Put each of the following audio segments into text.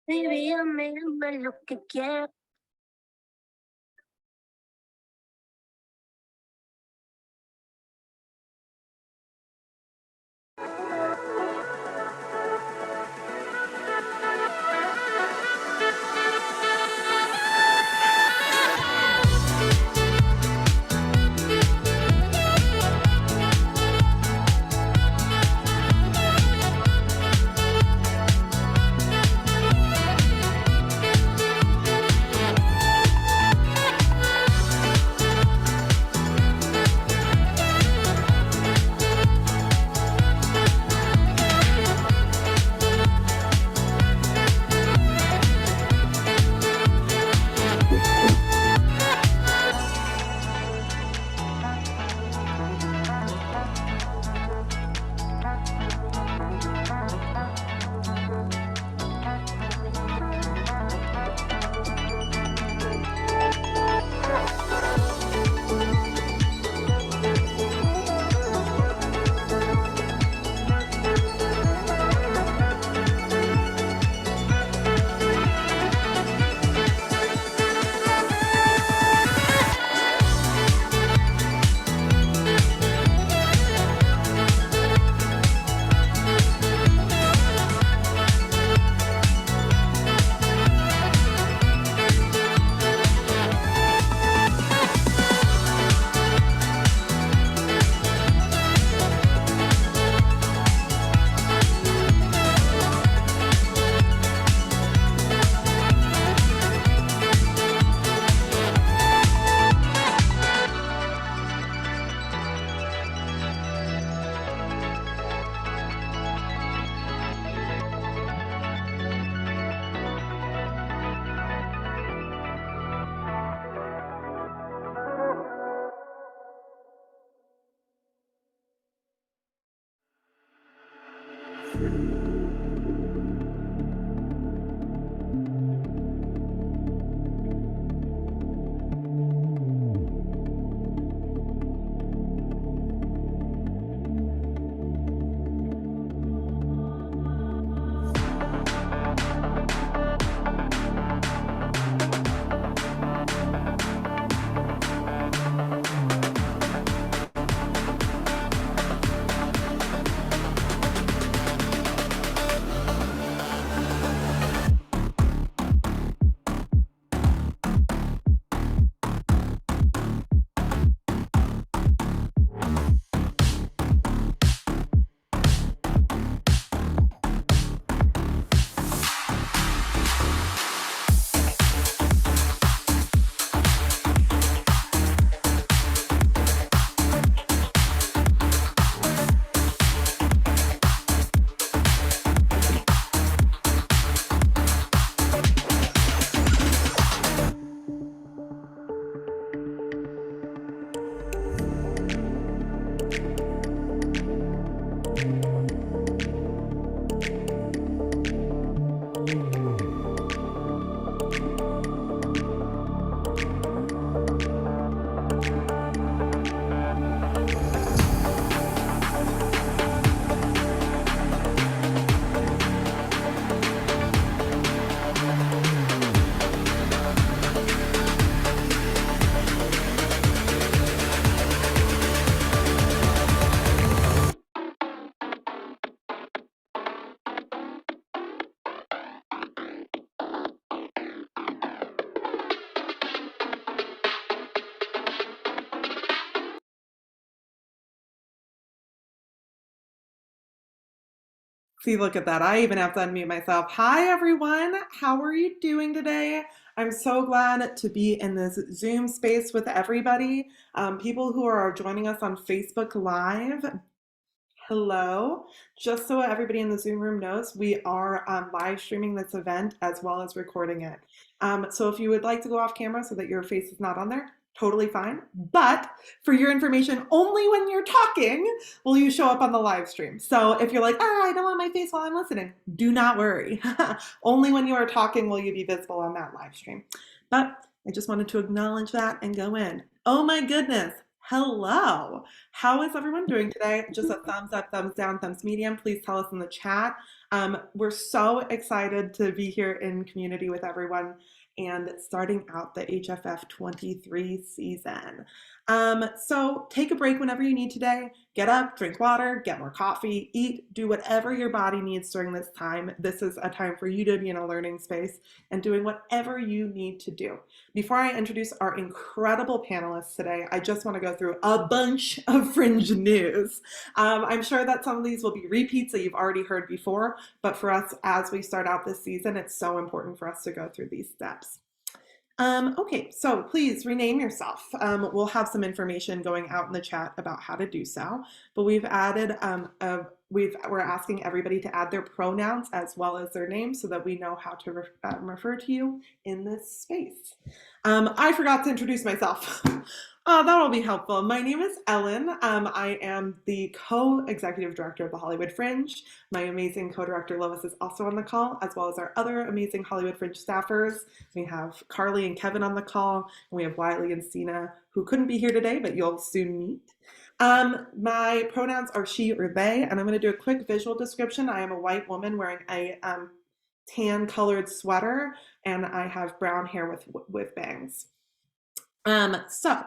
Baby, I made me look again. See, look at that. I even have to unmute myself. Hi, everyone. How are you doing today? I'm so glad to be in this Zoom space with everybody. People who are joining us on Facebook Live, hello. Just so everybody in the Zoom room knows, we are live streaming this event as well as recording it. So if you would like to go off camera so that your face is not on there, totally fine. But for your information, only when you're talking will you show up on the live stream. So if you're like, I don't want my face while I'm listening, do not worry. Only when you are talking will you be visible on that live stream. But I just wanted to acknowledge that and go in. Oh my goodness. Hello. How is everyone doing today? Just a thumbs up, thumbs down, thumbs medium. Please tell us in the chat. We're so excited to be here in community with everyone and starting out the HFF23 season. So take a break whenever you need today. Get up, drink water, get more coffee, eat, do whatever your body needs during this time. This is a time for you to be in a learning space and doing whatever you need to do. Before I introduce our incredible panelists today, I just want to go through a bunch of Fringe news. I'm sure that some of these will be repeats that you've already heard before, but for us, as we start out this season, it's so important for us to go through these steps. Okay, so please rename yourself. We'll have some information going out in the chat about how to do so, but we've added, we're asking everybody to add their pronouns as well as their name so that we know how to refer to you in this space. I forgot to introduce myself. Oh, that'll be helpful. My name is Ellen. I am the co-executive director of the Hollywood Fringe. My amazing co-director Lois is also on the call, as well as our other amazing Hollywood Fringe staffers. We have Carly and Kevin on the call, and we have Wiley and Sina, who couldn't be here today, but you'll soon meet. My pronouns are she or they, and I'm going to do a quick visual description. I am a white woman wearing a tan colored sweater, and I have brown hair with bangs. So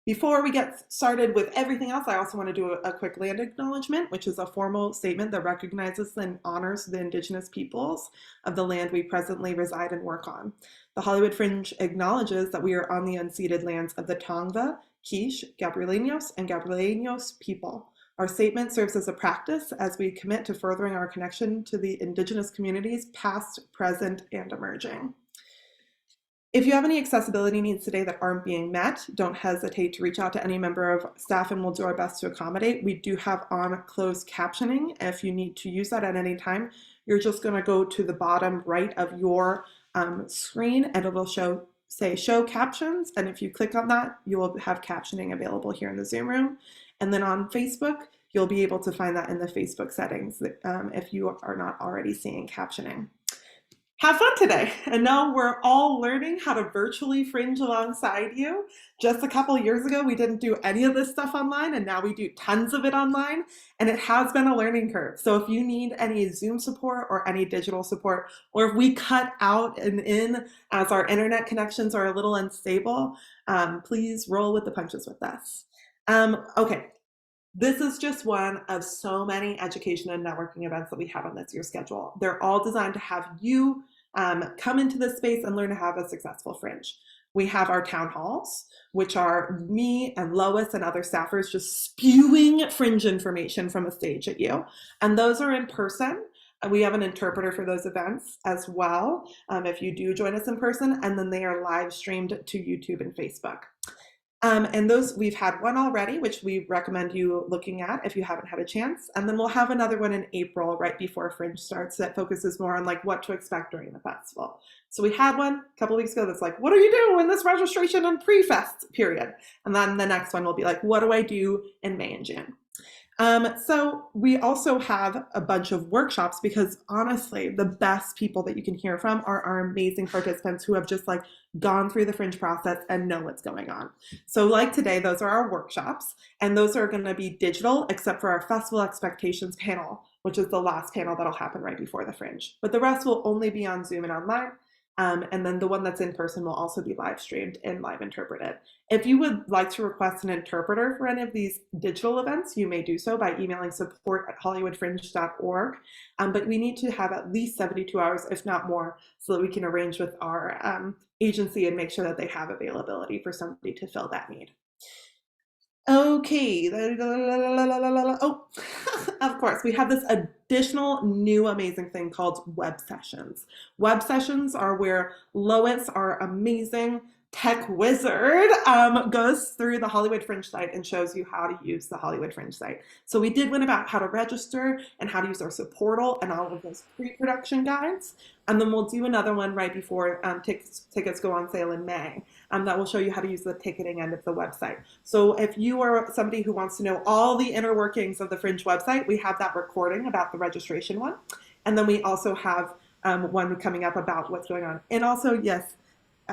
before we get started with everything else, I also want to do a quick land acknowledgement, which is a formal statement that recognizes and honors the Indigenous peoples of the land we presently reside and work on. The Hollywood Fringe acknowledges that we are on the unceded lands of the Tongva, Quiche, Gabrielinos, and Gabrielinos people. Our statement serves as a practice as we commit to furthering our connection to the Indigenous communities, past, present, and emerging. If you have any accessibility needs today that aren't being met, don't hesitate to reach out to any member of staff and we'll do our best to accommodate. We do have on closed captioning. If you need to use that at any time, you're just going to go to the bottom right of your screen and it will say show captions. And if you click on that, you will have captioning available here in the Zoom room. And then on Facebook, you'll be able to find that in the Facebook settings if you are not already seeing captioning. Have fun today. And now we're all learning how to virtually fringe alongside you. Just a couple of years ago, we didn't do any of this stuff online, and now we do tons of it online, and it has been a learning curve. So if you need any Zoom support or any digital support, or if we cut out and in as our internet connections are a little unstable, please roll with the punches with us. Okay. This is just one of so many education and networking events that we have on this year's schedule. They're all designed to have you come into this space and learn to have a successful fringe. We have our town halls, which are me and Lois and other staffers just spewing fringe information from a stage at you. And those are in person. We have an interpreter for those events as well, if you do join us in person, and then they are live streamed to YouTube and Facebook. And those, we've had one already, which we recommend you looking at if you haven't had a chance. And then we'll have another one in April, right before Fringe starts, that focuses more on like what to expect during the festival. So we had one a couple of weeks ago that's like, what do you do in this registration and pre-fest period? And then the next one will be like, what do I do in May and June? So we also have a bunch of workshops because honestly, the best people that you can hear from are our amazing participants who have just like gone through the Fringe process and know what's going on. So like today, those are our workshops and those are going to be digital except for our festival expectations panel, which is the last panel that'll happen right before the Fringe. But the rest will only be on Zoom and online. And then the one that's in person will also be live streamed and live interpreted. If you would like to request an interpreter for any of these digital events, you may do so by emailing support@hollywoodfringe.org. But we need to have at least 72 hours, if not more, so that we can arrange with our agency and make sure that they have availability for somebody to fill that need. Okay. Oh, of course, we have this additional new amazing thing called web sessions. Web sessions are where Lois, our amazing tech wizard, goes through the Hollywood Fringe site and shows you how to use the Hollywood Fringe site. So we did one about how to register and how to use our supportal and all of those pre-production guides. And then we'll do another one right before tickets go on sale in May. That will show you how to use the ticketing end of the website. So if you are somebody who wants to know all the inner workings of the Fringe website, we have that recording about the registration one. And then we also have one coming up about what's going on. And also, yes,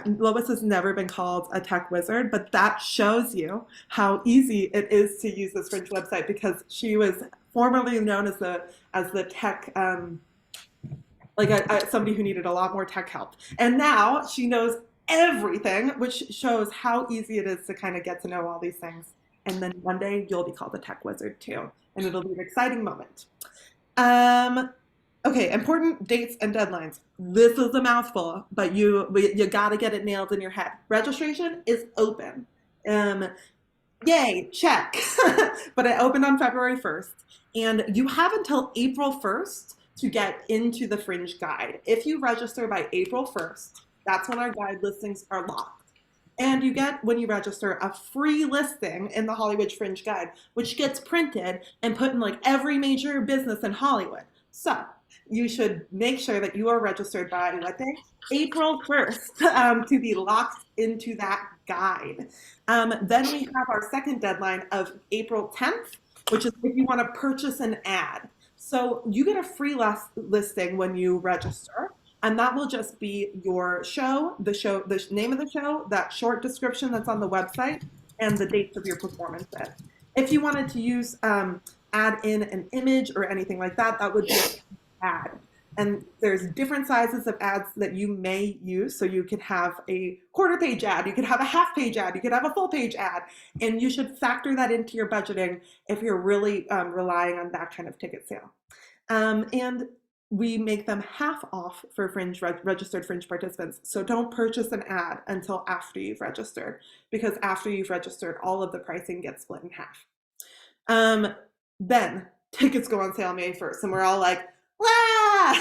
Lois has never been called a tech wizard, but that shows you how easy it is to use this Fringe website because she was formerly known as the tech like somebody who needed a lot more tech help. And now she knows everything, which shows how easy it is to kind of get to know all these things. And then one day you'll be called a tech wizard too, and it'll be an exciting moment. Um, okay, important dates and deadlines. This is a mouthful, but you got to get it nailed in your head. Registration is open. Um, Yay, check. But it opened on February 1st, and you have until April 1st to get into the Fringe guide. If you register by April 1st, that's when our guide listings are locked. And you get, when you register, a free listing in the Hollywood Fringe guide, which gets printed and put in like every major business in Hollywood. So you should make sure that you are registered by what day? April 1st to be locked into that guide. Then we have our second deadline of April 10th, which is if you want to purchase an ad. So you get a free listing when you register, and that will just be your show, the name of the show, that short description that's on the website, and the dates of your performances. If you wanted to use add in an image or anything like that, that would be an ad. And there's different sizes of ads that you may use. So you could have a quarter page ad, you could have a half page ad, you could have a full page ad, and you should factor that into your budgeting if you're really relying on that kind of ticket sale. And we make them half off for registered Fringe participants. So don't purchase an ad until after you've registered, because after you've registered, all of the pricing gets split in half. Then tickets go on sale May 1st, and we're all like, wow,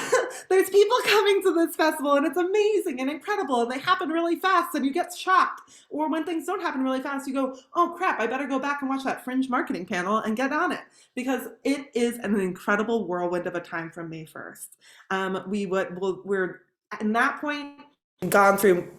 there's people coming to this festival and it's amazing and incredible and they happen really fast and you get shocked. Or when things don't happen really fast, you go, oh crap, I better go back and watch that Fringe marketing panel and get on it, because it is an incredible whirlwind of a time from May 1st. We're at that point gone through,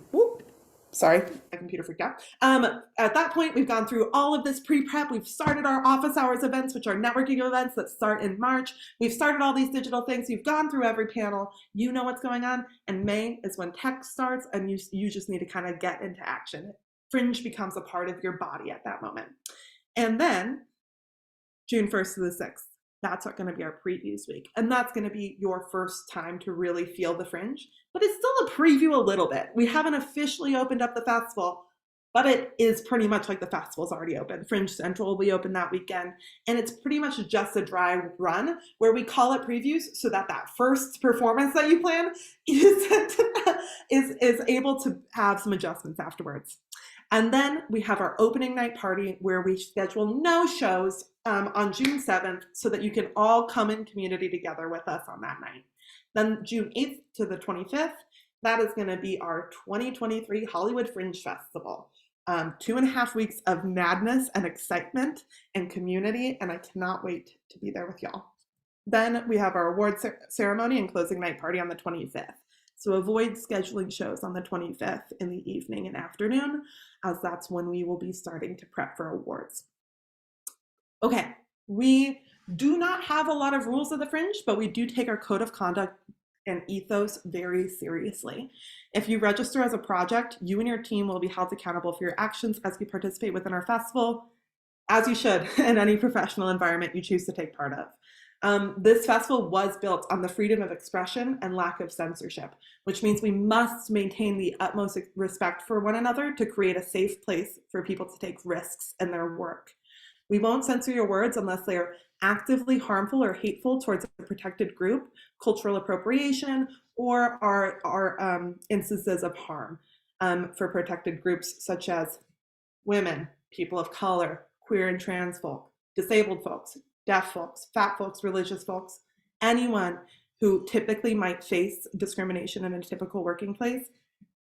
sorry, my computer freaked out. At that point, we've gone through all of this pre-prep. We've started our office hours events, which are networking events that start in March. We've started all these digital things. You've gone through every panel. You know what's going on. And May is when tech starts, and you just need to kind of get into action. Fringe becomes a part of your body at that moment. And then June 1st to the 6th. That's going to be our previews week. And that's going to be your first time to really feel the Fringe. But it's still a preview a little bit. We haven't officially opened up the festival, but it is pretty much like the festival's already open. Fringe Central will be open that weekend. And it's pretty much just a dry run where we call it previews so that that first performance that you plan is able to have some adjustments afterwards. And then we have our opening night party where we schedule no shows on June 7th so that you can all come in community together with us on that night. Then June 8th to the 25th, that is going to be our 2023 Hollywood Fringe Festival. 2.5 weeks of madness and excitement and community, and I cannot wait to be there with y'all. Then we have our award ceremony and closing night party on the 25th. So avoid scheduling shows on the 25th in the evening and afternoon, as that's when we will be starting to prep for awards. Okay, we do not have a lot of rules of the Fringe, but we do take our code of conduct and ethos very seriously. If you register as a project, you and your team will be held accountable for your actions as you participate within our festival, as you should in any professional environment you choose to take part of. This festival was built on the freedom of expression and lack of censorship, which means we must maintain the utmost respect for one another to create a safe place for people to take risks in their work. We won't censor your words unless they are actively harmful or hateful towards a protected group, cultural appropriation, or are instances of harm for protected groups such as women, people of color, queer and trans folk, disabled folks, deaf folks, fat folks, religious folks, anyone who typically might face discrimination in a typical working place.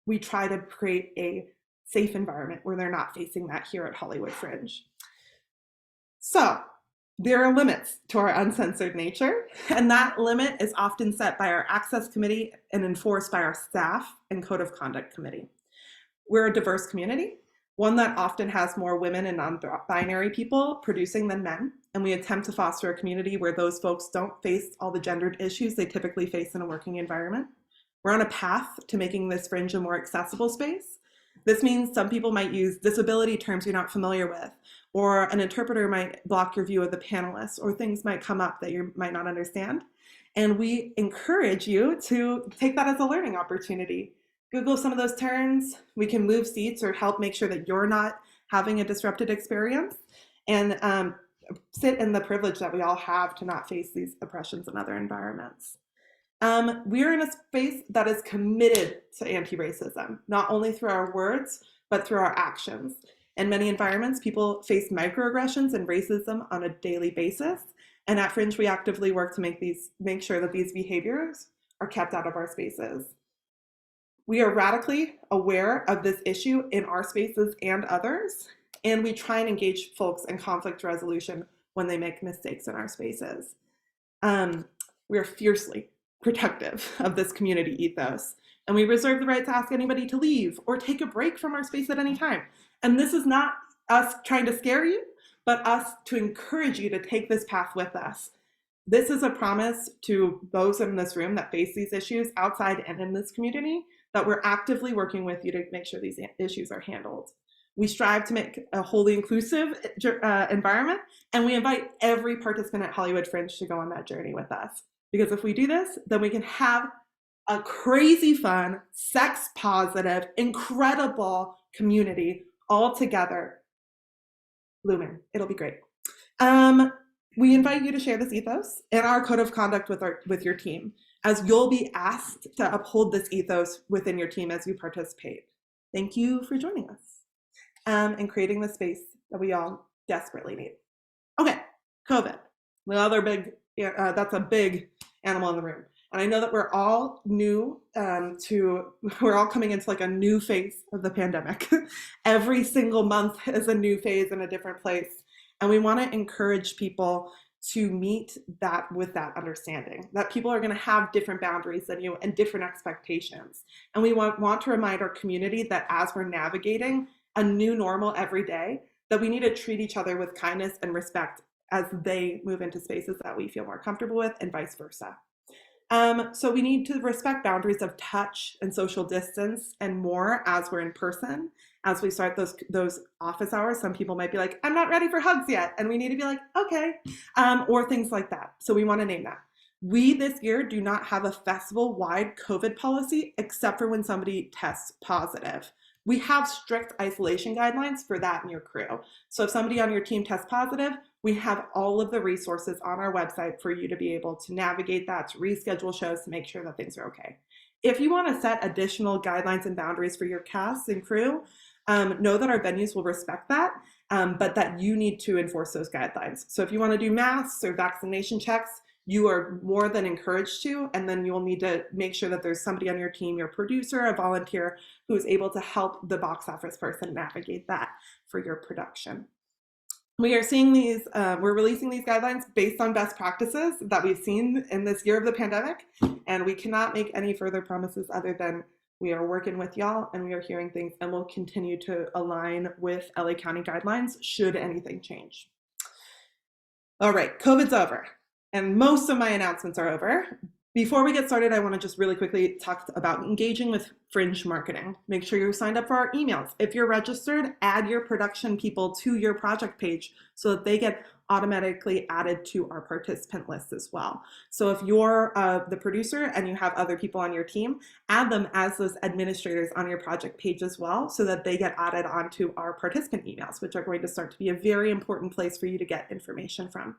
We try to create a safe environment where they're not facing that here at Hollywood Fringe. So there are limits to our uncensored nature, and that limit is often set by our access committee and enforced by our staff and code of conduct committee. We're a diverse community, one that often has more women and non-binary people producing than men, and we attempt to foster a community where those folks don't face all the gendered issues they typically face in a working environment. We're on a path to making this Fringe a more accessible space. This means some people might use disability terms you're not familiar with, or an interpreter might block your view of the panelists, or things might come up that you might not understand. And we encourage you to take that as a learning opportunity. Google some of those terms. We can move seats or help make sure that you're not having a disrupted experience. And sit in the privilege that we all have to not face these oppressions in other environments. We're in a space that is committed to anti-racism, not only through our words, but through our actions. In many environments, people face microaggressions and racism on a daily basis. And at Fringe, we actively work to make sure that these behaviors are kept out of our spaces. We are radically aware of this issue in our spaces and others, and we try and engage folks in conflict resolution when they make mistakes in our spaces. We are fiercely protective of this community ethos, and we reserve the right to ask anybody to leave or take a break from our space at any time. And this is not us trying to scare you, but us to encourage you to take this path with us. This is a promise to those in this room that face these issues outside and in this community, that we're actively working with you to make sure these issues are handled. We strive to make a wholly inclusive environment, and we invite every participant at Hollywood Fringe to go on that journey with us. Because if we do this, then we can have a crazy fun, sex positive, incredible community all together blooming. It'll be great. We invite you to share this ethos and our code of conduct with your team, as you'll be asked to uphold this ethos within your team as you participate. Thank you for joining us and creating the space that we all desperately need. Okay, COVID. The other big, that's a big animal in the room. And I know that we're all new we're all coming into like a new phase of the pandemic. Every single month is a new phase in a different place. And we want to encourage people to meet that with that understanding, that people are going to have different boundaries than you and different expectations. And we want to remind our community that as we're navigating a new normal every day, that we need to treat each other with kindness and respect as they move into spaces that we feel more comfortable with, and vice versa. So we need to respect boundaries of touch and social distance and more as we're in person. As we start those office hours, some people might be like, I'm not ready for hugs yet. And we need to be like, okay, or things like that. So we want to name that. We this year do not have a festival-wide COVID policy except for when somebody tests positive. We have strict isolation guidelines for that in your crew. So if somebody on your team tests positive, we have all of the resources on our website for you to be able to navigate that, to reschedule shows, to make sure that things are okay. If you want to set additional guidelines and boundaries for your cast and crew, know that our venues will respect that, but that you need to enforce those guidelines. So if you want to do masks or vaccination checks, you are more than encouraged to, and then you'll need to make sure that there's somebody on your team, your producer, a volunteer, who is able to help the box office person navigate that for your production. We are seeing these, we're releasing these guidelines based on best practices that we've seen in this year of the pandemic, and we cannot make any further promises other than we are working with y'all and we are hearing things, and we'll continue to align with LA County guidelines should anything change. All right, COVID's over, and most of my announcements are over. Before we get started, I want to just really quickly talk about engaging with Fringe marketing. Make sure you're signed up for our emails. If you're registered, add your production people to your project page so that they get automatically added to our participant list as well. So if you're the producer and you have other people on your team, add them as those administrators on your project page as well so that they get added onto our participant emails, which are going to start to be a very important place for you to get information from.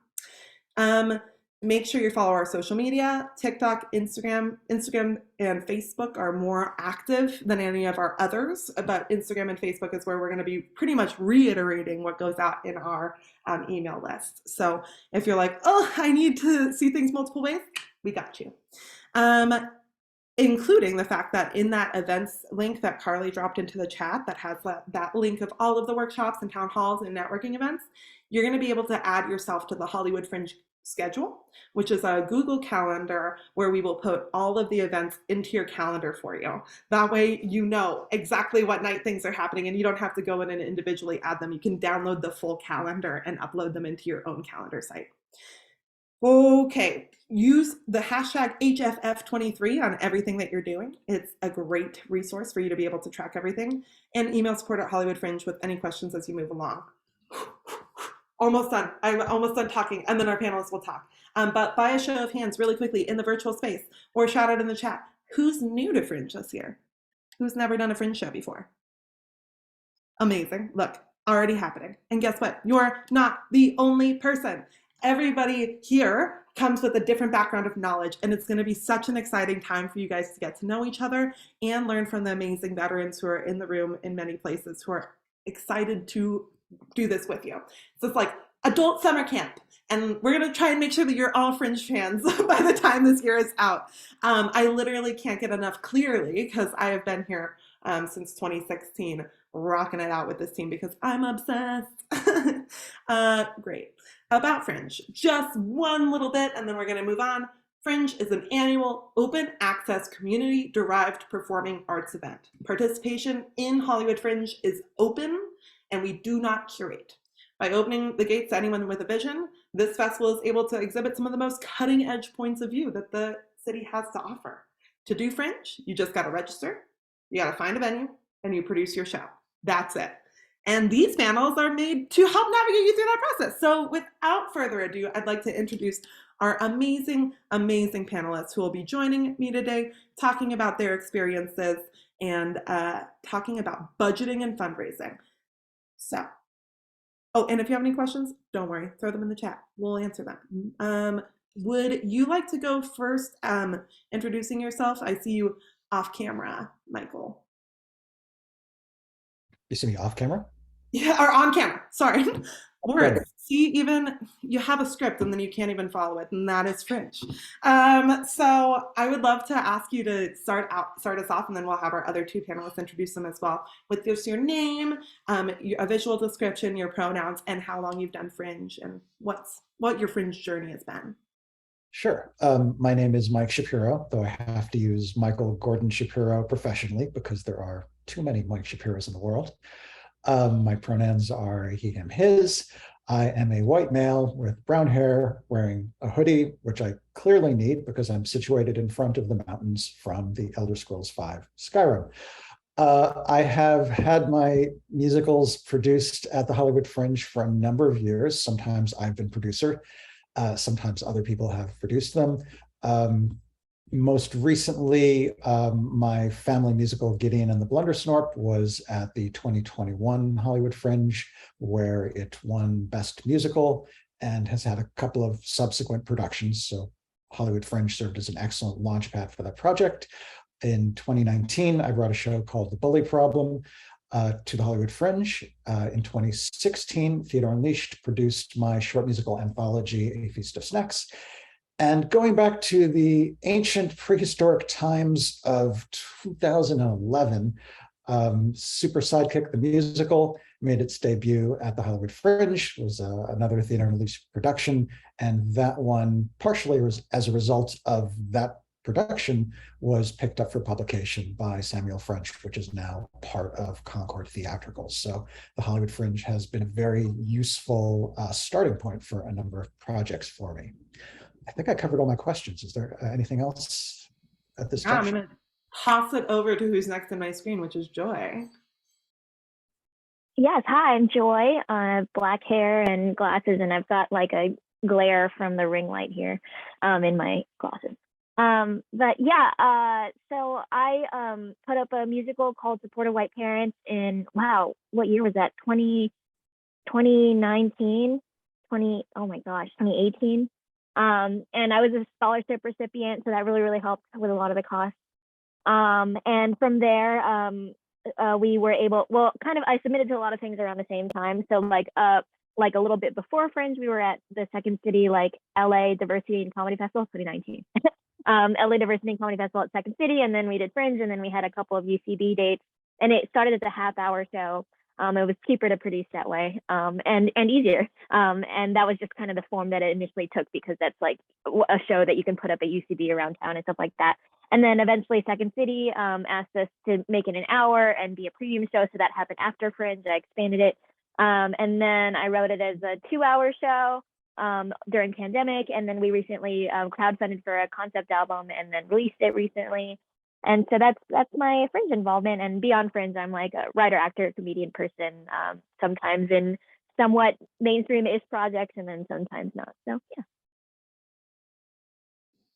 Make sure you follow our social media. TikTok, Instagram and Facebook are more active than any of our others, but Instagram and Facebook is where we're going to be pretty much reiterating what goes out in our email list. So if you're like, oh, I need to see things multiple ways, we got you. Including the fact that in that events link that Carly dropped into the chat that has that link of all of the workshops and town halls and networking events, you're going to be able to add yourself to the Hollywood Fringe schedule, which is a Google Calendar where we will put all of the events into your calendar for you. That way you know exactly what night things are happening and you don't have to go in and individually add them. You can download the full calendar and upload them into your own calendar site. Okay, use the hashtag HFF23 on everything that you're doing. It's a great resource for you to be able to track everything, and email support at Hollywood Fringe with any questions as you move along. Almost done. I'm almost done talking, and then our panelists will talk. But by a show of hands, really quickly, in the virtual space, or shout out in the chat, who's new to Fringe this year? Who's never done a Fringe show before? Amazing. Look, already happening. And guess what? You're not the only person. Everybody here comes with a different background of knowledge, and it's going to be such an exciting time for you guys to get to know each other and learn from the amazing veterans who are in the room in many places who are excited to do this with you. So it's like adult summer camp, and we're going to try and make sure that you're all Fringe fans by the time this year is out. I literally can't get enough, clearly, because I have been here since 2016, rocking it out with this team because I'm obsessed. Great. About Fringe, just one little bit, and then we're going to move on. Fringe is an annual open access community derived performing arts event. Participation in Hollywood Fringe is open, and we do not curate. By opening the gates to anyone with a vision, this festival is able to exhibit some of the most cutting edge points of view that the city has to offer. To do Fringe, you just got to register, you got to find a venue, and you produce your show. That's it. And these panels are made to help navigate you through that process. So without further ado, I'd like to introduce our amazing, amazing panelists who will be joining me today, talking about their experiences and talking about budgeting and fundraising. So, oh, and if you have any questions, don't worry, throw them in the chat. We'll answer them. Would you like to go first, introducing yourself? I see you off camera, Michael. You see me off camera? Yeah, or on camera, sorry. Lord, see, even you have a script and then you can't even follow it, and that is Fringe. So I would love to ask you to start us off, and then we'll have our other two panelists introduce them as well, with just your name, a visual description, your pronouns, and how long you've done Fringe, and what your Fringe journey has been. Sure. My name is Mike Shapiro, though I have to use Michael Gordon Shapiro professionally because there are too many Mike Shapiros in the world. My pronouns are he, him, his. I am a white male with brown hair wearing a hoodie, which I clearly need because I'm situated in front of the mountains from the Elder Scrolls V Skyrim. I have had my musicals produced at the Hollywood Fringe for a number of years. Sometimes I've been producer. Sometimes other people have produced them. Most recently, my family musical Gideon and the Blundersnorp was at the 2021 Hollywood Fringe, where it won Best Musical and has had a couple of subsequent productions. So Hollywood Fringe served as an excellent launchpad for that project. In 2019, I brought a show called The Bully Problem to the Hollywood Fringe. In 2016, Theater Unleashed produced my short musical anthology, A Feast of Snacks. And going back to the ancient prehistoric times of 2011, Super Sidekick, the musical, made its debut at the Hollywood Fringe. It was another Theater Unleashed production. And that one, partially as a result of that production, was picked up for publication by Samuel French, which is now part of Concord Theatricals. So the Hollywood Fringe has been a very useful starting point for a number of projects for me. I think I covered all my questions. Is there anything else at this time? I'm going to toss it over to who's next on my screen, which is Joy. Yes, hi, I'm Joy. I have black hair and glasses, and I've got like a glare from the ring light here in my glasses. But yeah, so I put up a musical called Supportive White Parents in, wow, what year was that? 2019, oh my gosh, 2018. And I was a scholarship recipient, so that really helped with a lot of the costs. And from there, we were able, well, kind of, I submitted to a lot of things around the same time. So like a little bit before Fringe, we were at the Second City, like LA Diversity and Comedy Festival, 2019. LA Diversity and Comedy Festival at Second City, and then we did Fringe, and then we had a couple of UCB dates, and it started as a half-hour show. It was cheaper to produce that way, and easier. And that was just kind of the form that it initially took, because that's like a show that you can put up at UCB around town and stuff like that. And then eventually Second City asked us to make it an hour and be a premium show, so that happened after Fringe. I expanded it, and then I wrote it as a 2-hour show during pandemic, and then we recently crowdfunded for a concept album and then released it recently. And so that's my Fringe involvement. And beyond Fringe, I'm like a writer, actor, comedian person, sometimes in somewhat mainstream-ish projects, and then sometimes not. So yeah.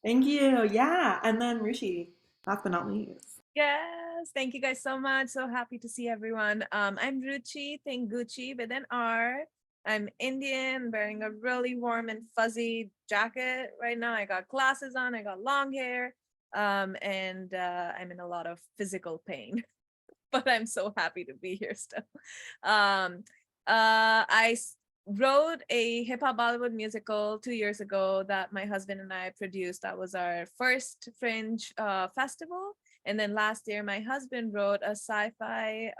Thank you. Yeah. And then Rishi, last but not least. Yes, thank you guys so much. So happy to see everyone. I'm Ruchi, think Gucci with an R. I'm Indian, wearing a really warm and fuzzy jacket right now. I got glasses on, I got long hair, and I'm in a lot of physical pain, but I'm so happy to be here still. I wrote a hip hop Bollywood musical 2 years ago that my husband and I produced. That was our first Fringe festival. And then last year, my husband wrote a sci-fi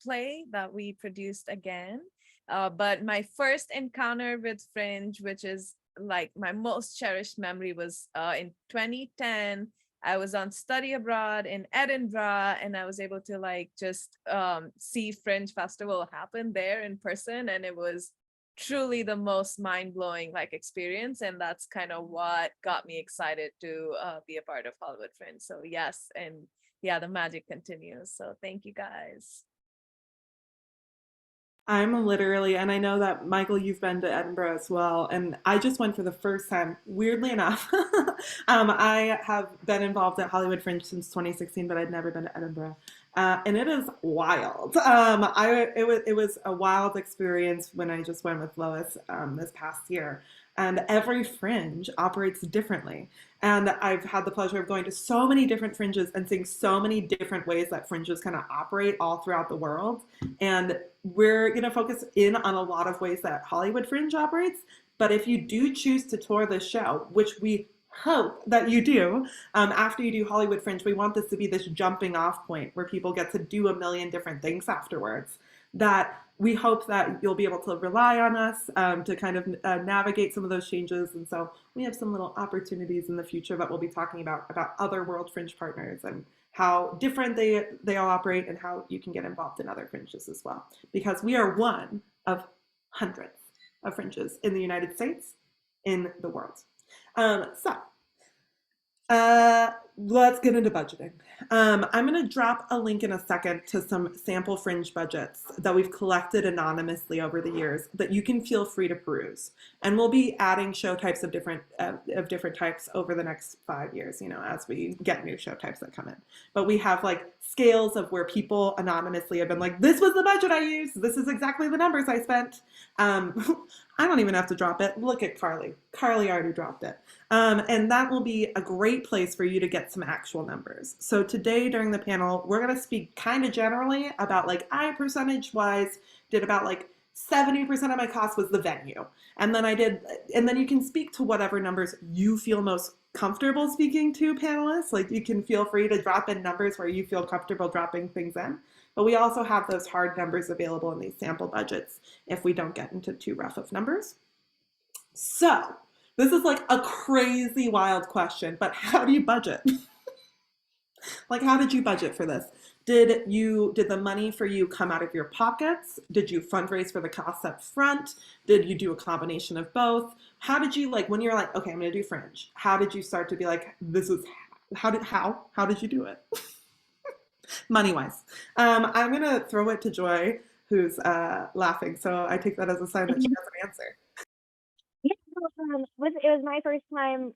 play that we produced again. But my first encounter with Fringe, which is like my most cherished memory, was in 2010. I was on study abroad in Edinburgh, and I was able to like just see Fringe Festival happen there in person, and it was truly the most mind-blowing like experience, and that's kind of what got me excited to be a part of Hollywood Fringe. So yes, and yeah, the magic continues. So thank you guys. I'm literally, and I know that Michael, you've been to Edinburgh as well, and I just went for the first time. Weirdly enough, I have been involved at Hollywood Fringe since 2016, but I'd never been to Edinburgh, and it is wild. It was a wild experience when I just went with Lois this past year, and every fringe operates differently. And I've had the pleasure of going to so many different fringes and seeing so many different ways that fringes kind of operate all throughout the world. And we're going to focus in on a lot of ways that Hollywood Fringe operates. But if you do choose to tour the show, which we hope that you do, after you do Hollywood Fringe, we want this to be this jumping off point where people get to do a million different things afterwards. That we hope that you'll be able to rely on us to kind of navigate some of those changes. And so we have some little opportunities in the future that we'll be talking about other World Fringe partners and how different they all operate and how you can get involved in other fringes as well. Because we are one of hundreds of fringes in the United States, in the world. Let's get into budgeting. I'm going to drop a link in a second to some sample fringe budgets that we've collected anonymously over the years that you can feel free to peruse. And we'll be adding show types of different types over the next 5 years, you know, as we get new show types that come in. But we have like scales of where people anonymously have been like, this was the budget I used. This is exactly the numbers I spent. I don't even have to drop it. Look at Carly. Carly already dropped it. And that will be a great place for you to get some actual numbers. So today during the panel, we're going to speak kind of generally about like I percentage wise did about like 70% of my cost was the venue. And then you can speak to whatever numbers you feel most comfortable speaking to, panelists. Like you can feel free to drop in numbers where you feel comfortable dropping things in. But we also have those hard numbers available in these sample budgets if we don't get into too rough of numbers. So this is like a crazy wild question, but how do you budget? Like, how did you budget for this? Did the money for you come out of your pockets? Did you fundraise for the costs up front? Did you do a combination of both? How did you, like, when you're like, okay, I'm gonna do Fringe, how did you start to be like, how did you do it? Money-wise. I'm gonna throw it to Joy, who's laughing, so I take that as a sign that she has an answer. Yeah, it was my first time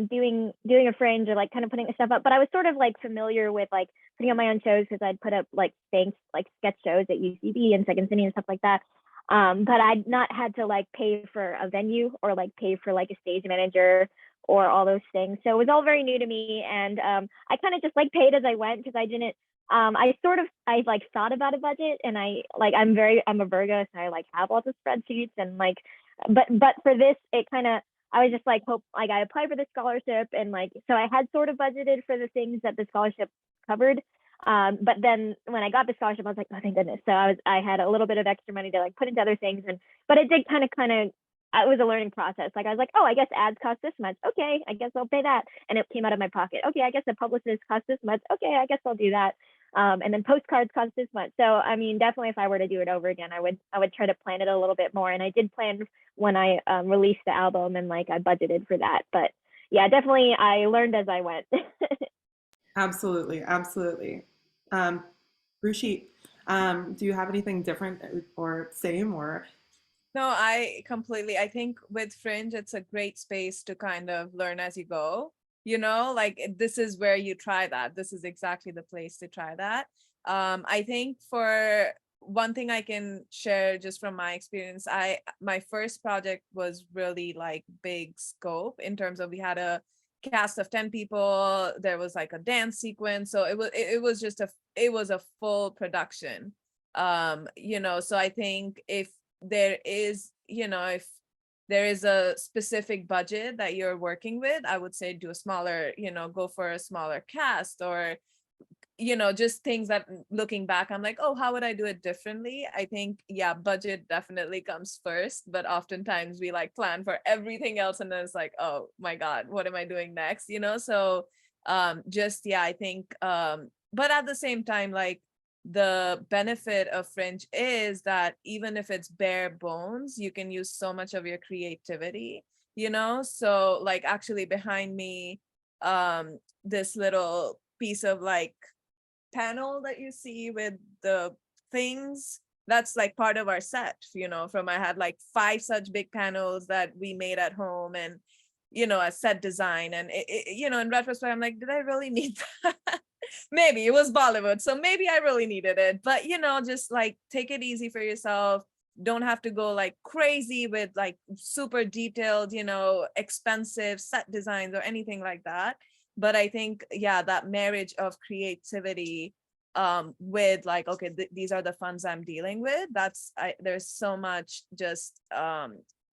doing a fringe or like kind of putting stuff up, but I was sort of like familiar with like putting up my own shows because I'd put up like sketch shows at UCB and Second City and stuff like that. But I'd not had to like pay for a venue or like pay for like a stage manager or all those things. So it was all very new to me, and I kind of just like paid as I went because I didn't. I like thought about a budget, and I'm a Virgo, so I like have lots of spreadsheets and like, but for this, it kind of, I was just like, I applied for the scholarship, and like, so I had sort of budgeted for the things that the scholarship covered. But then when I got the scholarship, I was like, oh, thank goodness. So I had a little bit of extra money to like put into other things, but it did kind of, it was a learning process. Like I was like, oh, I guess ads cost this much. Okay, I guess I'll pay that. And it came out of my pocket. Okay, I guess the publicist cost this much. Okay, I guess I'll do that. And then postcards cost this much. So I mean, definitely if I were to do it over again, I would try to plan it a little bit more. And I did plan when I released the album, and like I budgeted for that. But yeah, definitely I learned as I went. Absolutely. Rushi, do you have anything different or same, or No, I think with Fringe, it's a great space to kind of learn as you go. Like this is where you try that. This is exactly the place to try that. I think for one thing I can share just from my experience, my first project was really like big scope in terms of we had a cast of 10 people. There was like a dance sequence. So it was just it was a full production. So I think if there is, if there is a specific budget that you're working with, I would say do a smaller, go for a smaller cast, or just things that looking back, I'm like, oh, how would I do it differently? I think, yeah, budget definitely comes first, but oftentimes we like plan for everything else and then it's like, oh my God, what am I doing next? So just, yeah, I think, but at the same time, like the benefit of Fringe is that even if it's bare bones, you can use so much of your creativity, so like actually behind me, this little piece of like panel that you see with the things, that's like part of our set, from I had like 5 such big panels that we made at home, and a set design, and in retrospect I'm like, did I really need that? Maybe it was Bollywood, so maybe I really needed it, but just like take it easy for yourself. Don't have to go like crazy with like super detailed, expensive set designs or anything like that. But I think, yeah, that marriage of creativity with like, okay, these are the funds I'm dealing with, there's so much just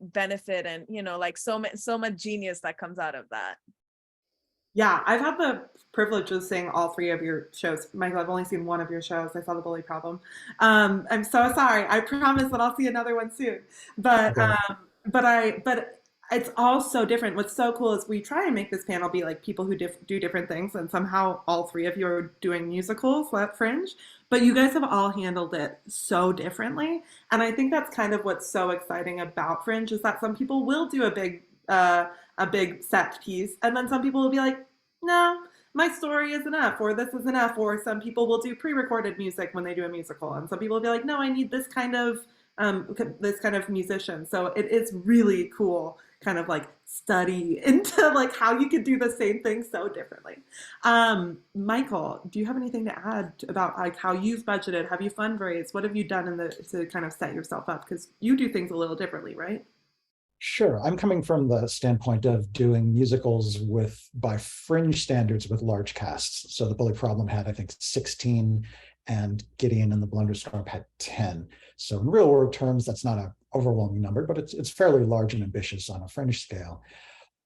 benefit, and like so much genius that comes out of that. Yeah, I've had the privilege of seeing all 3 of your shows. Michael, I've only seen 1 of your shows. I saw The Bully Problem. I'm so sorry. I promise that I'll see another one soon. But Okay. but it's all so different. What's so cool is we try and make this panel be like people who do different things, and somehow all 3 of you are doing musicals at Fringe. But you guys have all handled it so differently, and I think that's kind of what's so exciting about Fringe is that some people will do a big set piece, and then some people will be like, no, my story is enough, or this is enough, or some people will do pre-recorded music when they do a musical, and some people will be like, no, I need this kind of musician. So it is really cool, kind of like study into like how you could do the same thing so differently. Michael, do you have anything to add about like how you've budgeted? Have you fundraised? What have you done to kind of set yourself up? Because you do things a little differently, right? Sure. I'm coming from the standpoint of doing musicals by Fringe standards with large casts. So The Bully Problem had, I think, 16, and Gideon and the Blunderstorm had 10. So in real world terms, that's not an overwhelming number, but it's fairly large and ambitious on a Fringe scale.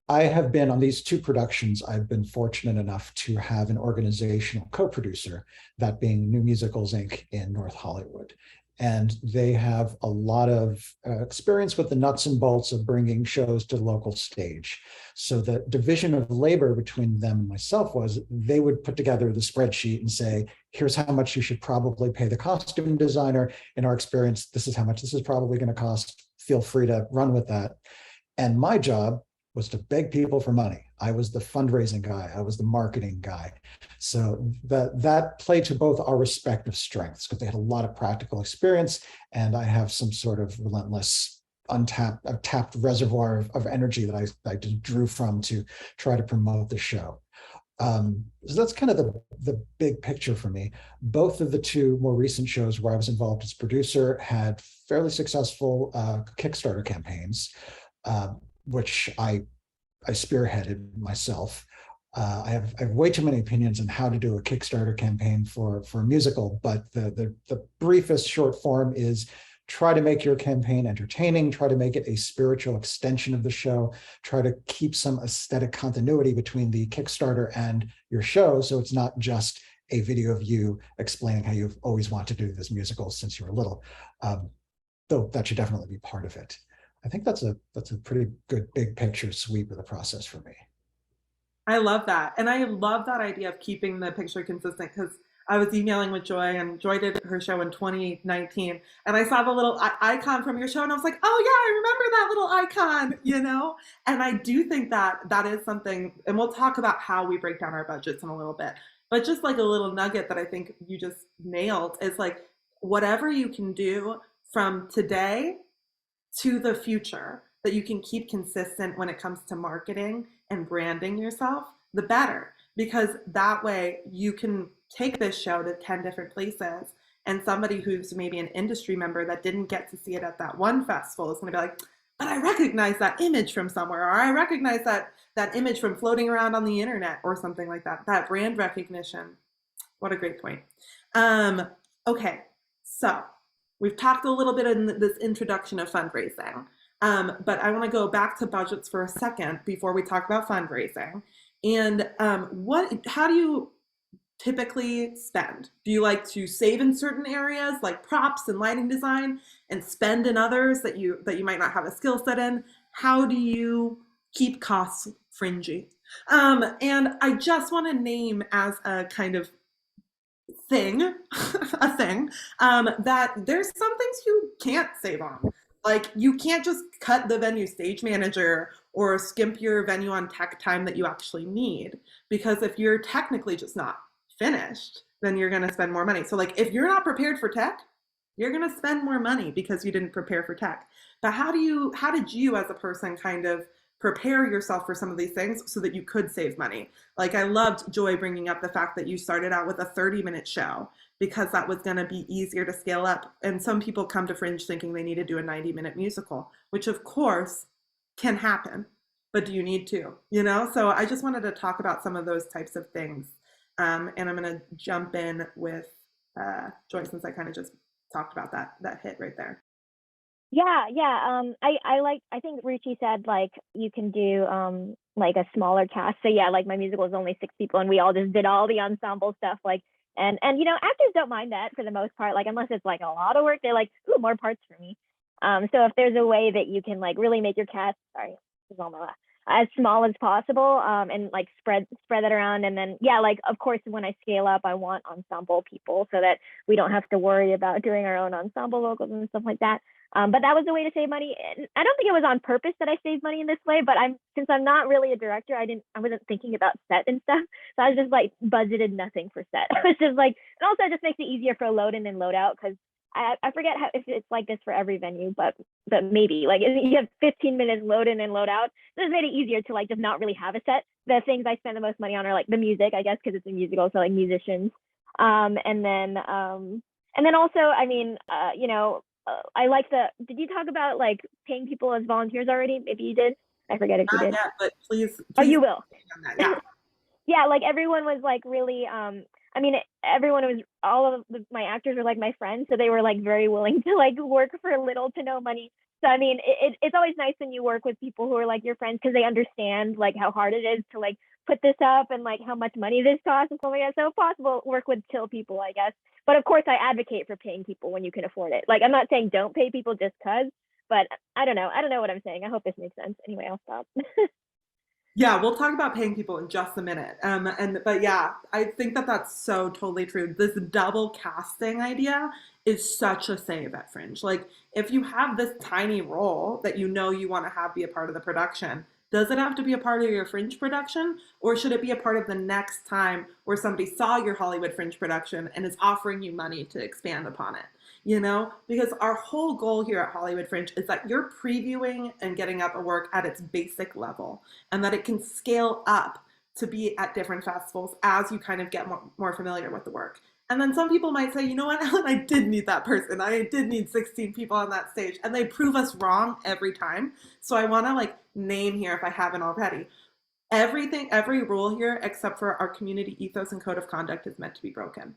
I have been on these 2 productions. I've been fortunate enough to have an organizational co-producer, that being New Musicals Inc. in North Hollywood. And they have a lot of experience with the nuts and bolts of bringing shows to the local stage. So the division of labor between them and myself was they would put together the spreadsheet and say, here's how much you should probably pay the costume designer. In our experience, this is how much this is probably going to cost. Feel free to run with that. And my job was to beg people for money. I was the fundraising guy. I was the marketing guy. So that played to both our respective strengths, because they had a lot of practical experience, and I have some sort of relentless tapped reservoir of energy that I just drew from to try to promote the show. So that's kind of the big picture for me. Both of the 2 more recent shows where I was involved as producer had fairly successful Kickstarter campaigns, which I spearheaded myself. I have way too many opinions on how to do a Kickstarter campaign for a musical, but the briefest short form is try to make your campaign entertaining, try to make it a spiritual extension of the show, try to keep some aesthetic continuity between the Kickstarter and your show, so it's not just a video of you explaining how you've always wanted to do this musical since you were little, though that should definitely be part of it. I think that's a pretty good big picture sweep of the process for me. I love that. And I love that idea of keeping the picture consistent, because I was emailing with Joy, and Joy did her show in 2019. And I saw the little icon from your show, and I was like, oh, yeah, I remember that little icon. And I do think that that is something, and we'll talk about how we break down our budgets in a little bit. But just like a little nugget that I think you just nailed is like, whatever you can do from today to the future that you can keep consistent when it comes to marketing and branding yourself, the better. Because that way you can take this show to 10 different places, and somebody who's maybe an industry member that didn't get to see it at that one festival is going to be like, but I recognize that image from somewhere, or I recognize that image from floating around on the internet, or something like that. That brand recognition. What a great point. Okay, so we've talked a little bit in this introduction of fundraising, but I want to go back to budgets for a second before we talk about fundraising. And how do you typically spend? Do you like to save in certain areas like props and lighting design and spend in others that you might not have a skill set in? How do you keep costs fringy? And I just want to name as a kind of thing, that there's some things you can't save on. Like, you can't just cut the venue stage manager or skimp your venue on tech time that you actually need, because if you're technically just not finished, then you're going to spend more money. So like, if you're not prepared for tech, you're going to spend more money because you didn't prepare for tech. But how did you as a person kind of prepare yourself for some of these things so that you could save money? Like, I loved Joy bringing up the fact that you started out with a 30-minute show because that was going to be easier to scale up. And some people come to Fringe thinking they need to do a 90-minute musical, which of course can happen, but do you need to, So I just wanted to talk about some of those types of things. And I'm going to jump in with Joy, since I kind of just talked about that hit right there. Yeah. I think Ruchi said like you can do like a smaller cast. So yeah, like my musical is only 6 people and we all just did all the ensemble stuff. Like and actors don't mind that for the most part. Like, unless it's like a lot of work, they're like, ooh, more parts for me. So if there's a way that you can like really make your cast as small as possible, and like spread that around, and then like, of course, when I scale up, I want ensemble people so that we don't have to worry about doing our own ensemble vocals and stuff like that. But that was a way to save money. And I don't think it was on purpose that I saved money in this way, but since I'm not really a director, I wasn't thinking about set and stuff. So I was just like budgeted nothing for set. I was just like, and also it just makes it easier for load in and load out, because I forget if it's like this for every venue, but maybe like you have 15 minutes load in and load out. This made it easier to like just not really have a set. The things I spend the most money on are like the music, I guess, because it's a musical, so like musicians. And then also, I mean, I like did you talk about like paying people as volunteers already? Maybe you did. I forget if you did. Yeah, but please. Oh, you will. Yeah. Yeah, like everyone was like really, all of my actors were like my friends, so they were like very willing to like work for little to no money. So I mean, it's always nice when you work with people who are like your friends, because they understand like how hard it is to like put this up and like how much money this costs and stuff like that. So if possible, work with chill people, I guess. But of course, I advocate for paying people when you can afford it. Like, I'm not saying don't pay people just cause, but I don't know what I'm saying. I hope this makes sense. Anyway, I'll stop. Yeah, we'll talk about paying people in just a minute. But yeah, I think that's so totally true. This double casting idea is such a save at Fringe. Like, if you have this tiny role that you want to have be a part of the production, does it have to be a part of your Fringe production, or should it be a part of the next time where somebody saw your Hollywood Fringe production and is offering you money to expand upon it? Because our whole goal here at Hollywood Fringe is that you're previewing and getting up a work at its basic level, and that it can scale up to be at different festivals as you kind of get more familiar with the work. And then some people might say, you know what, Ellen, I did need that person. I did need 16 people on that stage, and they prove us wrong every time. So I want to like name here, if I haven't already, every rule here except for our community ethos and code of conduct is meant to be broken.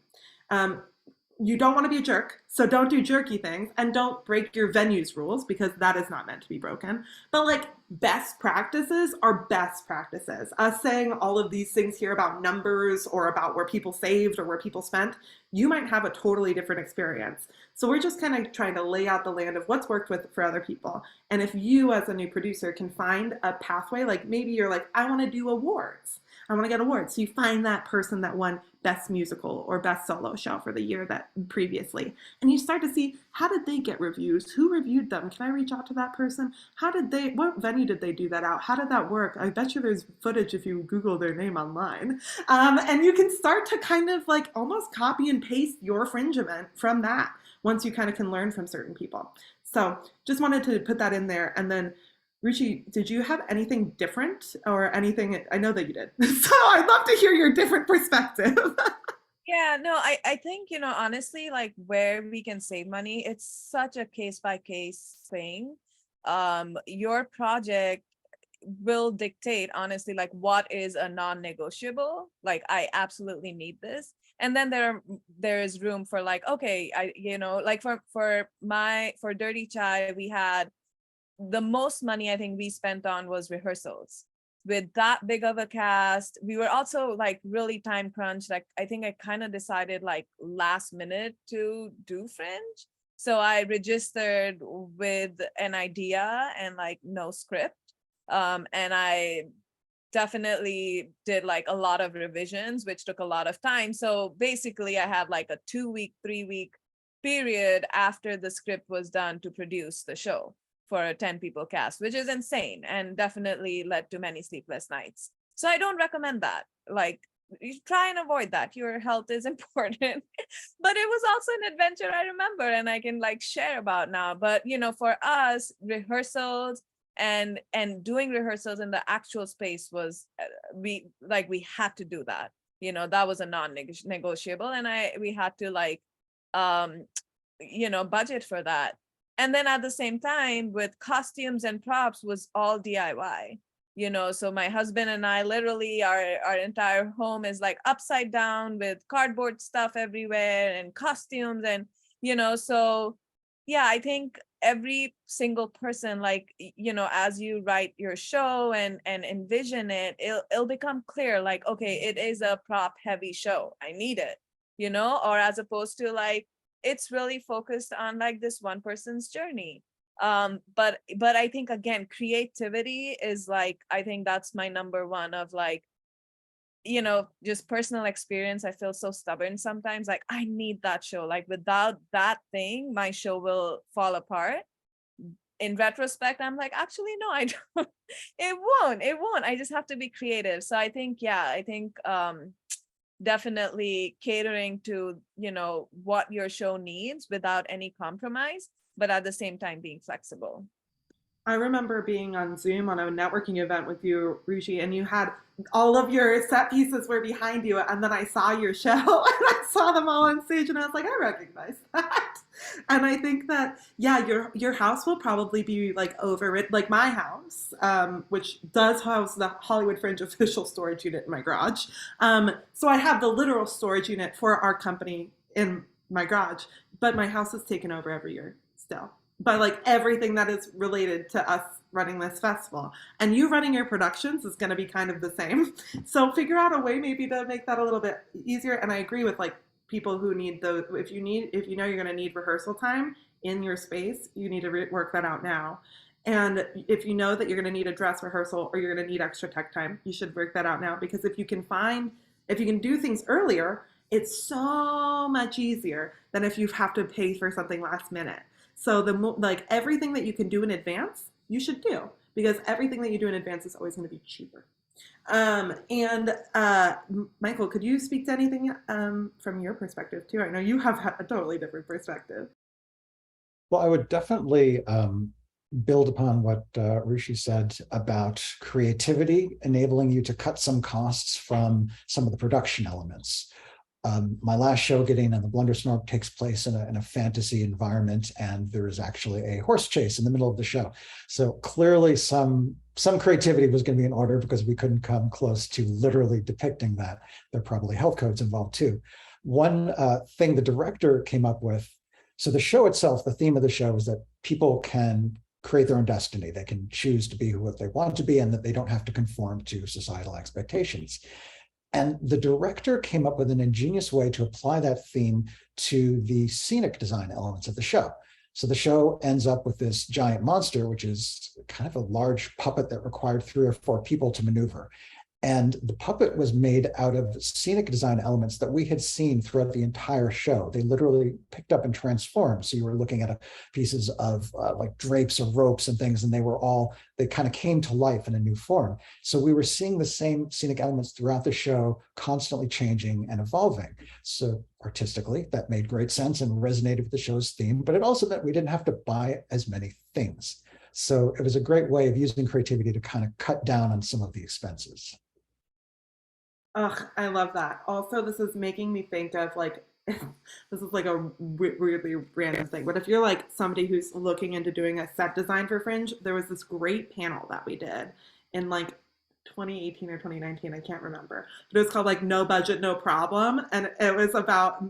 You don't want to be a jerk, so don't do jerky things, and don't break your venue's rules, because that is not meant to be broken. But like, best practices are best practices. Us saying all of these things here about numbers or about where people saved or where people spent, you might have a totally different experience. So we're just kind of trying to lay out the land of what's worked for other people. And if you as a new producer can find a pathway, like maybe you're like, I want to do awards. I want to get awards. So you find that person that won best musical or best solo show for the year that previously. And you start to see, how did they get reviews? Who reviewed them? Can I reach out to that person? What venue did they do that out? How did that work? I bet you there's footage if you Google their name online. And you can start to kind of like almost copy and paste your Fringe event from that, once you kind of can learn from certain people. So just wanted to put that in there. And then Ruchi, did you have anything different or anything? I know that you did. So I'd love to hear your different perspective. Yeah, no, I think, honestly, like where we can save money, it's such a case by case thing. Your project will dictate, honestly, like what is a non-negotiable. Like I absolutely need this. And then there is room for like, okay, like for Dirty Chai, we had the most money I think we spent on was rehearsals. With that big of a cast, we were also like really time crunched. Like I think I kind of decided like last minute to do Fringe. So I registered with an idea and like no script. And I definitely did like a lot of revisions, which took a lot of time. So basically I had like a 2-week, 3-week period after the script was done to produce the show for a 10 people cast, which is insane and definitely led to many sleepless nights. So I don't recommend that. Like you try and avoid that. Your health is important. But it was also an adventure I remember and I can like share about now. But for us, rehearsals and doing rehearsals in the actual space was we had to do that. That was a non-negotiable, and we had to like budget for that. And then at the same time with costumes and props was all DIY. So my husband and I literally our entire home is like upside down with cardboard stuff everywhere and costumes and so yeah, I think every single person, like as you write your show and envision it, it'll become clear like, okay, it is a prop heavy show, I need it, or as opposed to like it's really focused on like this one person's journey. But I think again, creativity is like, I think that's my number one of like, just personal experience. I feel so stubborn sometimes, like I need that show, like without that thing my show will fall apart. In retrospect I'm like, actually no, I don't. it won't I just have to be creative. So I think definitely catering to what your show needs without any compromise, but at the same time being flexible. I remember being on Zoom on a networking event with you, Ruchi, and you had all of your set pieces were behind you, and then I saw your show and I saw them all on stage, and I was like, I recognize that. And I think that your house will probably be like overwritten, like my house, which does house the Hollywood Fringe official storage unit in my garage. So I have the literal storage unit for our company in my garage, but my house is taken over every year still by like everything that is related to us running this festival. And you running your productions is going to be kind of the same. So figure out a way maybe to make that a little bit easier. And I agree with like people who need those. If you know you're going to need rehearsal time in your space, you need to work that out now. And if you know that you're going to need a dress rehearsal or you're going to need extra tech time, you should work that out now, because if you can do things earlier, it's so much easier than if you have to pay for something last minute. So everything that you can do in advance, you should do, because everything that you do in advance is always going to be cheaper. Michael, could you speak to anything from your perspective too? I know you have a totally different perspective. Well, I would definitely build upon what Rishi said about creativity, enabling you to cut some costs from some of the production elements. My last show, Gideon and the Blundersnark, takes place in a fantasy environment, and there is actually a horse chase in the middle of the show. So clearly some creativity was going to be in order, because we couldn't come close to literally depicting that. There are probably health codes involved too. One thing the director came up with, so the show itself, the theme of the show is that people can create their own destiny. They can choose to be who they want to be, and that they don't have to conform to societal expectations. And the director came up with an ingenious way to apply that theme to the scenic design elements of the show. So the show ends up with this giant monster, which is kind of a large puppet that required 3 or 4 people to maneuver. And the puppet was made out of scenic design elements that we had seen throughout the entire show. They literally picked up and transformed. So you were looking at pieces of like drapes or ropes and things, and they kind of came to life in a new form. So we were seeing the same scenic elements throughout the show, constantly changing and evolving. So artistically, that made great sense and resonated with the show's theme, but it also meant we didn't have to buy as many things. So it was a great way of using creativity to kind of cut down on some of the expenses. Ugh, I love that. Also, this is making me think of like, this is like a weirdly random thing, but if you're like somebody who's looking into doing a set design for Fringe, there was this great panel that we did in like 2018 or 2019, I can't remember, but it was called like No Budget, No Problem. And it was about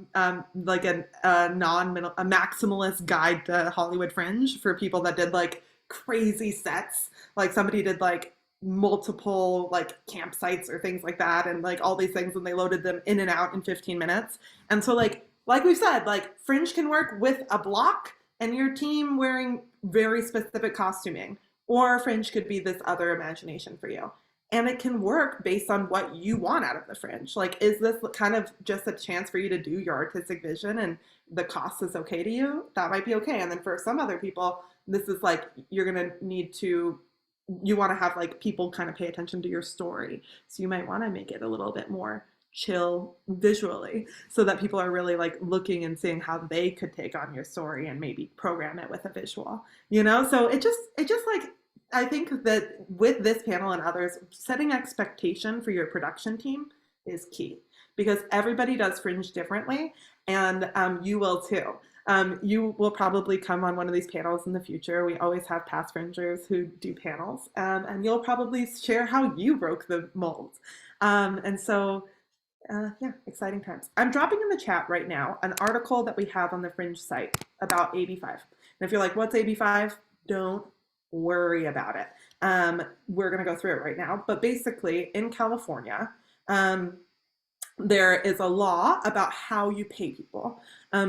like a maximalist guide to Hollywood Fringe for people that did like crazy sets. Like somebody did like multiple like campsites or things like that and like all these things, and they loaded them in and out in 15 minutes. And so like we said, like Fringe can work with a block and your team wearing very specific costuming, or Fringe could be this other imagination for you. And it can work based on what you want out of the Fringe. Like, is this kind of just a chance for you to do your artistic vision and the cost is okay to you? That might be okay. And then for some other people, this is like, you're gonna need to, you want to have like people kind of pay attention to your story. So you might want to make it a little bit more chill visually so that people are really like looking and seeing how they could take on your story and maybe program it with a visual, you know? So it just like, I think that with this panel and others, setting expectation for your production team is key, because everybody does Fringe differently, and you will too. You will probably come on one of these panels in the future. We always have past Fringers who do panels, and you'll probably share how you broke the mold. And so, yeah, exciting times. I'm dropping in the chat right now an article that we have on the Fringe site about AB5. And if you're like, what's AB5? Don't worry about it. We're going to go through it right now. But basically, in California, there is a law about how you pay people,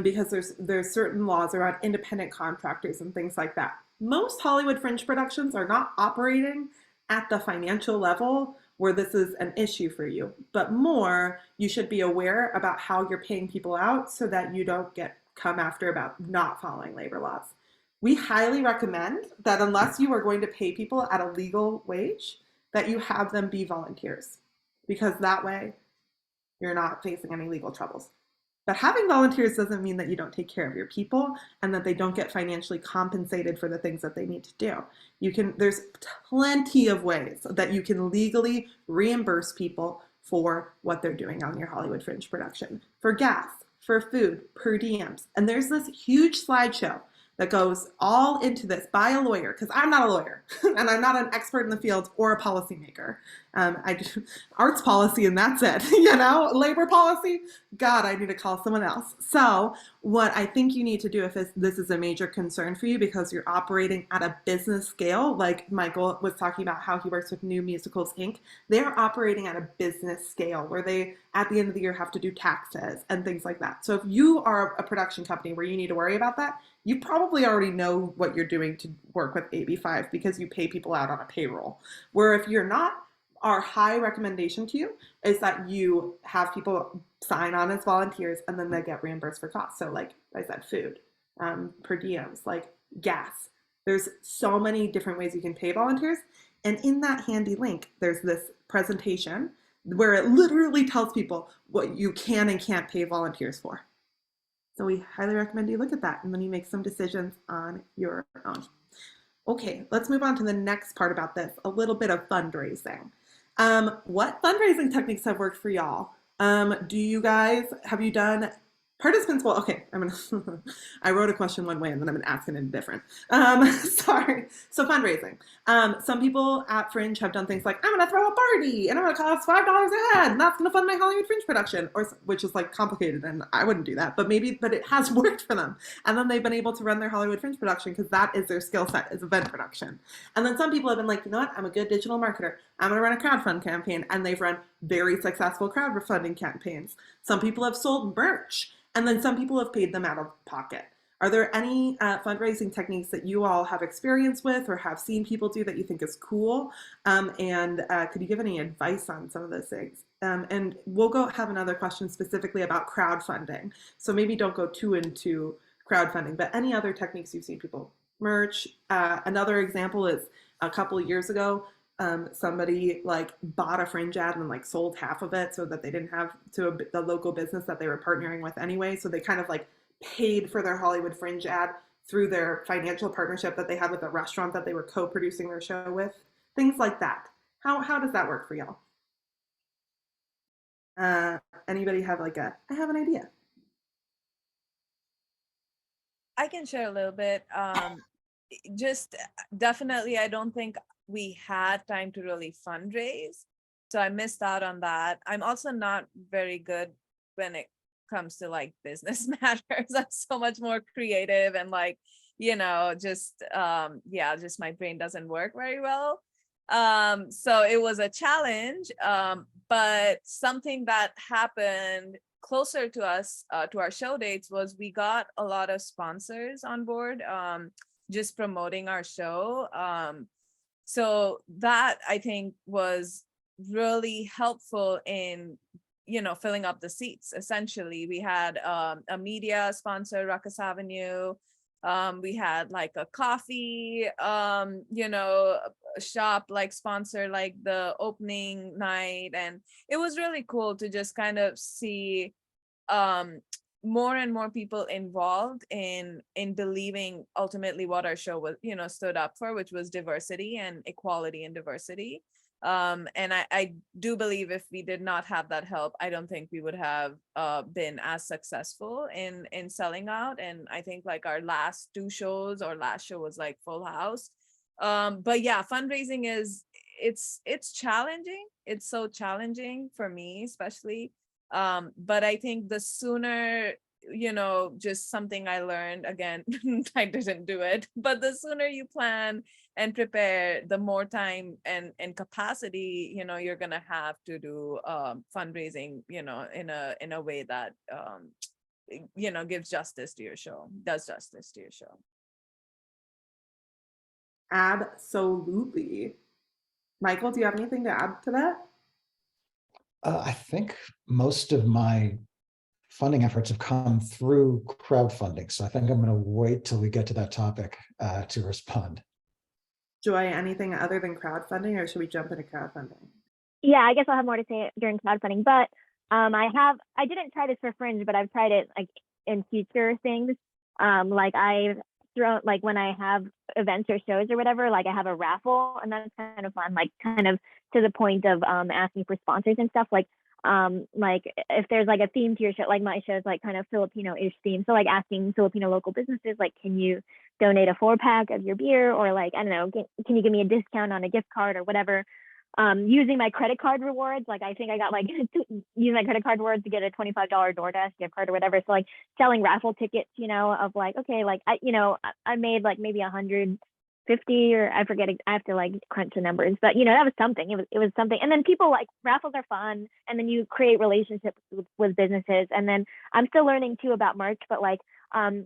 because there's certain laws around independent contractors and things like that. Most Hollywood Fringe productions are not operating at the financial level where this is an issue for you, but more, you should be aware about how you're paying people out so that you don't get come after about not following labor laws. We highly recommend that unless you are going to pay people at a legal wage, that you have them be volunteers, because that way you're not facing any legal troubles. But having volunteers doesn't mean that you don't take care of your people and that they don't get financially compensated for the things that they need to do. There's plenty of ways that you can legally reimburse people for what they're doing on your Hollywood Fringe production, for gas, for food, per diems. And there's this huge slideshow that goes all into this by a lawyer, because I'm not a lawyer and I'm not an expert in the field or a policymaker. I do arts policy and that's it, you know, labor policy, God, I need to call someone else. So what I think you need to do if this is a major concern for you because you're operating at a business scale, like Michael was talking about how he works with New Musicals Inc., they're operating at a business scale where they, at the end of the year, have to do taxes and things like that. So if you are a production company where you need to worry about that, you probably already know what you're doing to work with AB5 because you pay people out on a payroll. Where if you're not, our high recommendation to you is that you have people sign on as volunteers and then they get reimbursed for costs. So like I said, food, per diems, like gas. There's so many different ways you can pay volunteers. And in that handy link, there's this presentation where it literally tells people what you can and can't pay volunteers for. So we highly recommend you look at that and then you make some decisions on your own. Okay, let's move on to the next part about this, a little bit of fundraising. What fundraising techniques have worked for y'all? Have you done participants? Well, okay, I wrote a question one way and then I'm gonna ask it different. Sorry. So fundraising. Some people at Fringe have done things like, I'm gonna throw a party and I'm gonna cost $5 a head and that's gonna fund my Hollywood Fringe production, which is like complicated and I wouldn't do that, but it has worked for them. And then they've been able to run their Hollywood Fringe production because that is their skill set, is event production. And then some people have been like, you know what, I'm a good digital marketer. I'm gonna run a crowdfund campaign, and they've run very successful crowdfunding campaigns. Some people have sold merch. And then some people have paid them out of pocket. Are there any fundraising techniques that you all have experience with or have seen people do that you think is cool? And could you give any advice on some of those things? And we'll go have another question specifically about crowdfunding. So maybe don't go too into crowdfunding, but any other techniques you've seen people merch. Another example is a couple of years ago, somebody like bought a Fringe ad and like sold half of it so that they didn't have to the local business that they were partnering with anyway. So they kind of like paid for their Hollywood Fringe ad through their financial partnership that they had with the restaurant that they were co-producing their show with. Things like that. How does that work for y'all? Anybody have like I have an idea. I can share a little bit. Just definitely, I don't think we had time to really fundraise. So I missed out on that. I'm also not very good when it comes to like business matters. I'm so much more creative and like, just just my brain doesn't work very well. So it was a challenge, but something that happened closer to us, to our show dates, was we got a lot of sponsors on board, just promoting our show. So that I think was really helpful in, filling up the seats. Essentially, we had a media sponsor, Ruckus Avenue. We had like a coffee, shop like sponsor, like the opening night. And it was really cool to just kind of see more and more people involved in believing ultimately what our show was, stood up for, which was diversity and equality and diversity. And I do believe if we did not have that help, I don't think we would have been as successful in selling out. And I think like our last two shows, or last show was like full house. But yeah, fundraising it's challenging. It's so challenging for me, especially. But I think the sooner, just something I learned, again, I didn't do it, but the sooner you plan and prepare, the more time and capacity, you're going to have to do fundraising, in a way that, gives justice to your show, does justice to your show. Absolutely. Michael, do you have anything to add to that? I think most of my funding efforts have come through crowdfunding. So I think I'm going to wait till we get to that topic to respond. Joy, anything other than crowdfunding, or should we jump into crowdfunding? Yeah, I guess I'll have more to say during crowdfunding, but I didn't try this for Fringe, but I've tried it like in future things. Like I've thrown, like when I have events or shows or whatever, like I have a raffle, and that's kind of fun, like kind of to the point of asking for sponsors and stuff. Like if there's like a theme to your show, like my show is like kind of Filipino-ish theme, so like asking Filipino local businesses, like, can you donate a 4-pack of your beer, or like, I don't know, can you give me a discount on a gift card or whatever. Using my credit card rewards, like I think I got like use my credit card rewards to get a $25 DoorDash gift card or whatever. So like selling raffle tickets, of like, okay, like I made like maybe 150, or I forget, I have to like crunch the numbers, but that was something. It was something. And then people, like, raffles are fun, and then you create relationships with businesses. And then I'm still learning too about merch, but like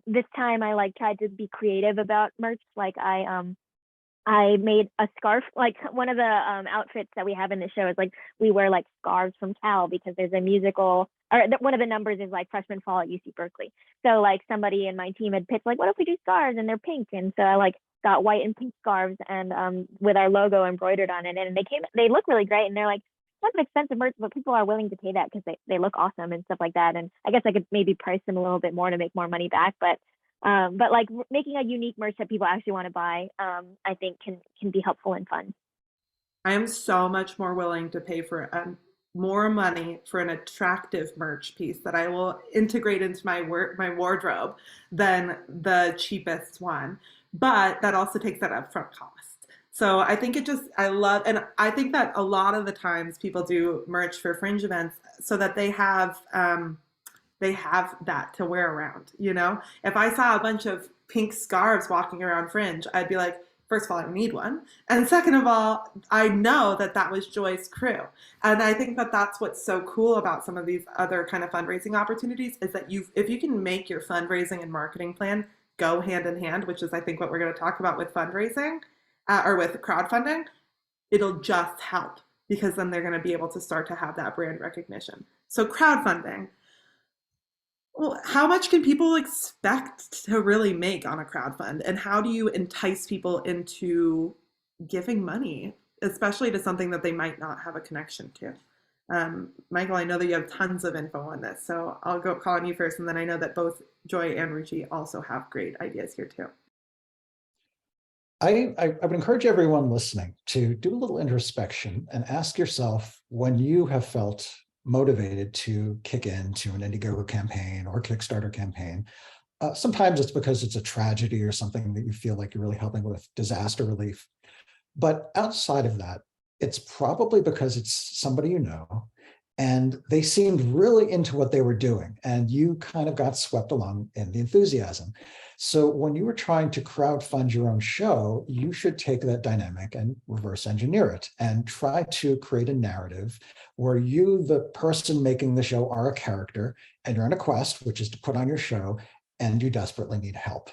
this time I like tried to be creative about merch. Like I made a scarf. Like one of the outfits that we have in the show is like we wear like scarves from Cal, because there's a musical, or one of the numbers is like freshman fall at UC Berkeley. So like somebody in my team had pitched like, what if we do scarves, and they're pink, and so I like got white and pink scarves and with our logo embroidered on it, and they look really great, and they're like, that's an expensive merch, but people are willing to pay that because they look awesome and stuff like that. And I guess I could maybe price them a little bit more to make more money back, but like making a unique merch that people actually want to buy, I think can be helpful and fun. I am so much more willing to pay for more money for an attractive merch piece that I will integrate into my wardrobe than the cheapest one. But that also takes that upfront cost. So I think and I think that a lot of the times people do merch for Fringe events so that they have that to wear around. If I saw a bunch of pink scarves walking around Fringe, I'd be like, first of all, I don't need one. And second of all, I know that was Joy's crew. And I think that that's what's so cool about some of these other kind of fundraising opportunities, is that if you can make your fundraising and marketing plan go hand in hand, which is I think what we're going to talk about with fundraising or with crowdfunding, it'll just help because then they're going to be able to start to have that brand recognition. So crowdfunding. Well, how much can people expect to really make on a crowdfund? And how do you entice people into giving money, especially to something that they might not have a connection to? Michael, I know that you have tons of info on this, so I'll go call on you first, and then I know that both Joy and Ruchi also have great ideas here too. I would encourage everyone listening to do a little introspection and ask yourself when you have felt motivated to kick into an Indiegogo campaign or Kickstarter campaign. Sometimes it's because it's a tragedy or something that you feel like you're really helping with disaster relief. But outside of that, it's probably because it's somebody you know, and they seemed really into what they were doing, and you kind of got swept along in the enthusiasm. So when you were trying to crowdfund your own show, you should take that dynamic and reverse engineer it and try to create a narrative where you, the person making the show, are a character and you're on a quest, which is to put on your show, and you desperately need help.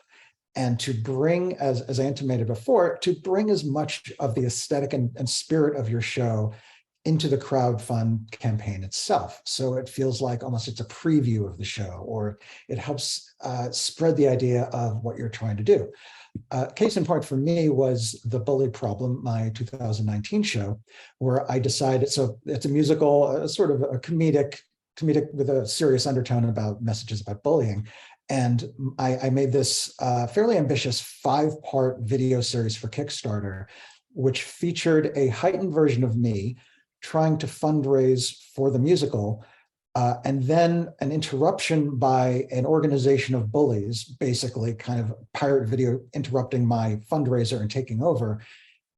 And to bring, as I intimated before, to bring as much of the aesthetic and spirit of your show into the crowdfund campaign itself. So it feels like almost it's a preview of the show, or it helps spread the idea of what you're trying to do. Case in point for me was The Bully Problem, my 2019 show, where I decided, so it's a musical, sort of a comedic with a serious undertone about messages about bullying. And I made this fairly ambitious 5-part video series for Kickstarter, which featured a heightened version of me trying to fundraise for the musical, and then an interruption by an organization of bullies, basically kind of pirate video interrupting my fundraiser and taking over,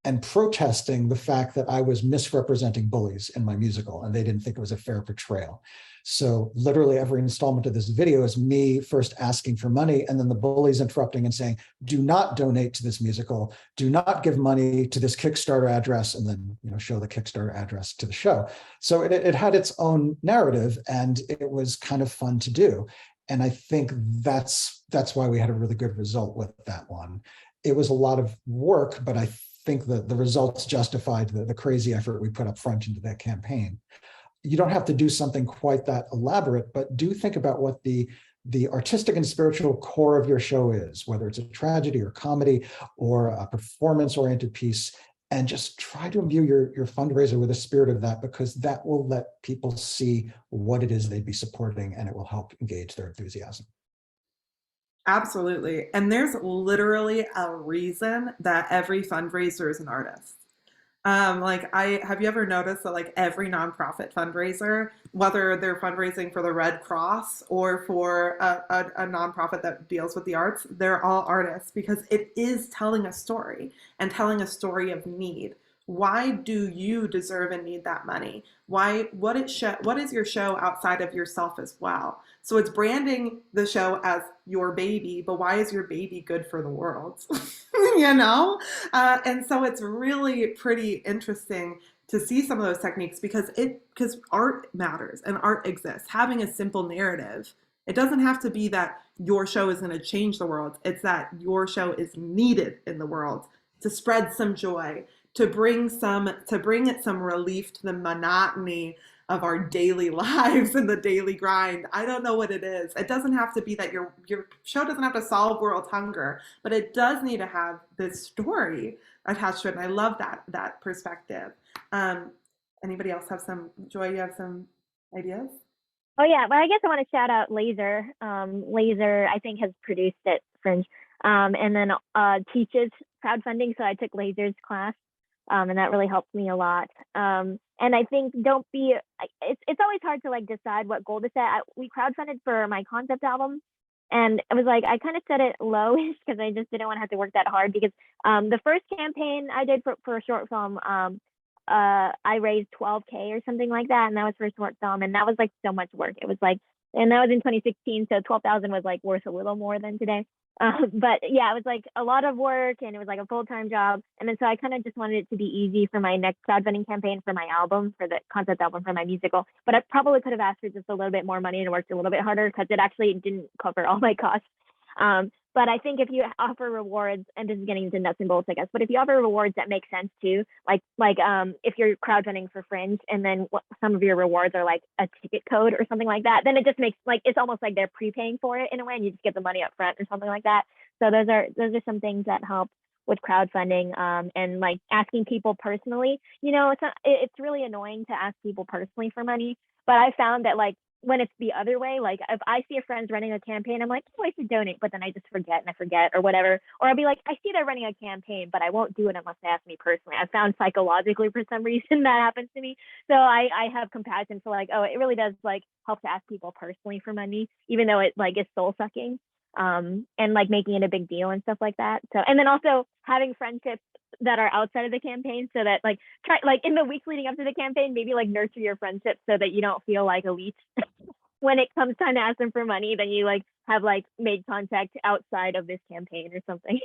and protesting the fact that I was misrepresenting bullies in my musical, and they didn't think it was a fair portrayal. So literally every installment of this video is me first asking for money, and then the bullies interrupting and saying, do not donate to this musical, do not give money to this Kickstarter address, and then show the Kickstarter address to the show. So it had its own narrative, and it was kind of fun to do. And I think that's why we had a really good result with that one. It was a lot of work, but I think that the results justified the crazy effort we put up front into that campaign. You don't have to do something quite that elaborate, but do think about what the artistic and spiritual core of your show is, whether it's a tragedy or comedy or a performance-oriented piece, and just try to imbue your fundraiser with the spirit of that, because that will let people see what it is they'd be supporting, and it will help engage their enthusiasm. Absolutely. And there's literally a reason that every fundraiser is an artist. Have you ever noticed that like every nonprofit fundraiser, whether they're fundraising for the Red Cross or for a nonprofit that deals with the arts, they're all artists, because it is telling a story and telling a story of need. Why do you deserve and need that money? What is your show outside of yourself as well? So it's branding the show as your baby, but why is your baby good for the world? And so it's really pretty interesting to see some of those techniques, because art matters and art exists. Having a simple narrative, it doesn't have to be that your show is going to change the world. It's that your show is needed in the world to spread some joy, to bring it some relief to the monotony of our daily lives and the daily grind. I don't know what it is. It doesn't have to be that your show doesn't have to solve world hunger, but it does need to have this story attached to it. And I love that perspective. Anybody else have some, Joy, you have some ideas? Oh yeah, well I guess I want to shout out Laser. Laser, I think, has produced at Fringe, and then teaches crowdfunding. So I took Laser's class, and that really helped me a lot. And I think it's always hard to like decide what goal to set. We crowdfunded for my concept album, and it was like I kind of set it low because I just didn't want to have to work that hard, because the first campaign I did for a short film, I raised $12K or something like that, and that was for a short film, and that was like so much work. It was like, and that was in 2016, so 12,000 was like worth a little more than today. But yeah, it was like a lot of work, and it was like a full-time job. And then so I kind of just wanted it to be easy for my next crowdfunding campaign for my album, for the concept album for my musical. But I probably could have asked for just a little bit more money and worked a little bit harder, because it actually didn't cover all my costs. But I think if you offer rewards, and this is getting into nuts and bolts, I guess, but if you offer rewards that make sense too, like if you're crowdfunding for Fringe and then some of your rewards are like a ticket code or something like that, then it just makes like it's almost like they're prepaying for it in a way, and you just get the money up front or something like that. So those are some things that help with crowdfunding, and like asking people personally. You know, it's really annoying to ask people personally for money, but I found that like when it's the other way, like if I see a friend's running a campaign, I'm like, oh, I should donate, but then I just forget and I forget or whatever. Or I'll be like, I see they're running a campaign, but I won't do it unless they ask me personally. I found psychologically for some reason that happens to me. So I have compassion for like, oh, it really does like help to ask people personally for money, even though it like is soul sucking, and like making it a big deal and stuff like that. So, and then also having friendships that are outside of the campaign, so that like try like in the weeks leading up to the campaign, maybe like nurture your friendships so that you don't feel like a leech when it comes time to ask them for money. Then you like have like made contact outside of this campaign or something.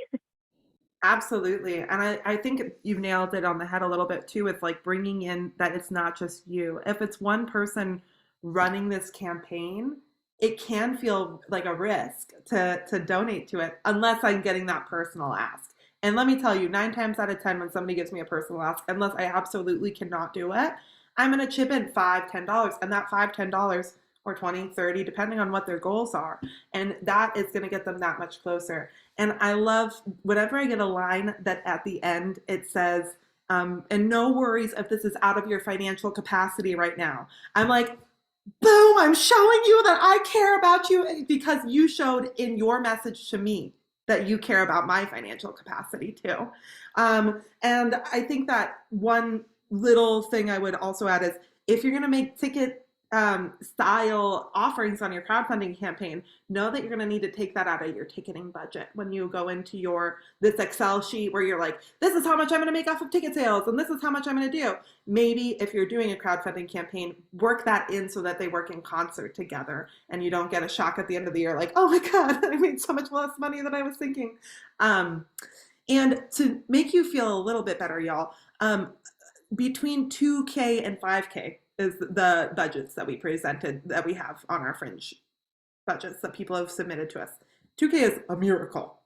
Absolutely. And I think you've nailed it on the head a little bit too, with like bringing in that it's not just you. If it's one person running this campaign, it can feel like a risk to donate to it unless I'm getting that personal ask. And let me tell you, 9 times out of 10, when somebody gives me a personal ask, unless I absolutely cannot do it, I'm going to chip in $5, $10, and that $5, $10 or 20, 30, depending on what their goals are. And that is going to get them that much closer. And I love whenever I get a line that at the end it says, and no worries if this is out of your financial capacity right now. I'm like, boom, I'm showing you that I care about you because you showed in your message to me that you care about my financial capacity too. And I think that one little thing I would also add is if you're going to make ticket style offerings on your crowdfunding campaign, know that you're going to need to take that out of your ticketing budget when you go into this Excel sheet where you're like, this is how much I'm going to make off of ticket sales and this is how much I'm going to do. Maybe if you're doing a crowdfunding campaign, work that in so that they work in concert together and you don't get a shock at the end of the year like, oh my God, I made so much less money than I was thinking. And to make you feel a little bit better, y'all, between 2K and 5K is the budgets that we have on our Fringe budgets that people have submitted to us. 2K is a miracle.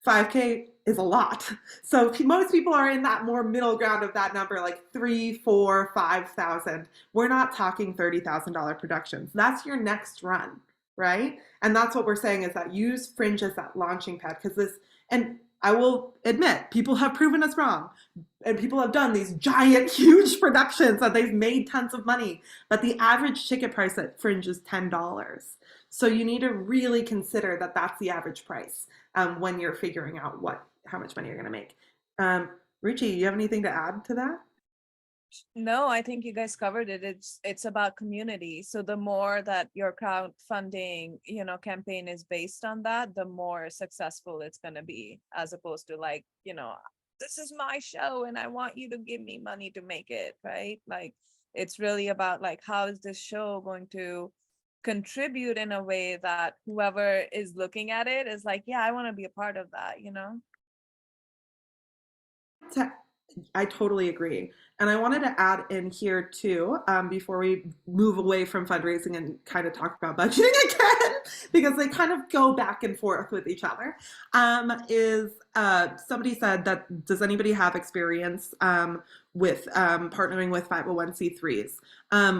5K is a lot. So most people are in that more middle ground of that number, like 3, 4, 5,000. We're not talking $30,000 productions. That's your next run, right? And that's what we're saying is that use Fringe as that launching pad and I will admit, people have proven us wrong. And people have done these giant, huge productions that they've made tons of money. But the average ticket price at Fringe is $10. So you need to really consider that that's the average price when you're figuring out how much money you're going to make. Ruchi, you have anything to add to that? No, I think you guys covered it. It's about community. So the more that your crowdfunding, campaign is based on that, the more successful it's going to be, as opposed to like, this is my show and I want you to give me money to make it, right? Like it's really about like, how is this show going to contribute in a way that whoever is looking at it is like, yeah, I want to be a part of that, I totally agree. And I wanted to add in here too, before we move away from fundraising and kind of talk about budgeting again, because they kind of go back and forth with each other, somebody said that, does anybody have experience with partnering with 501c3s?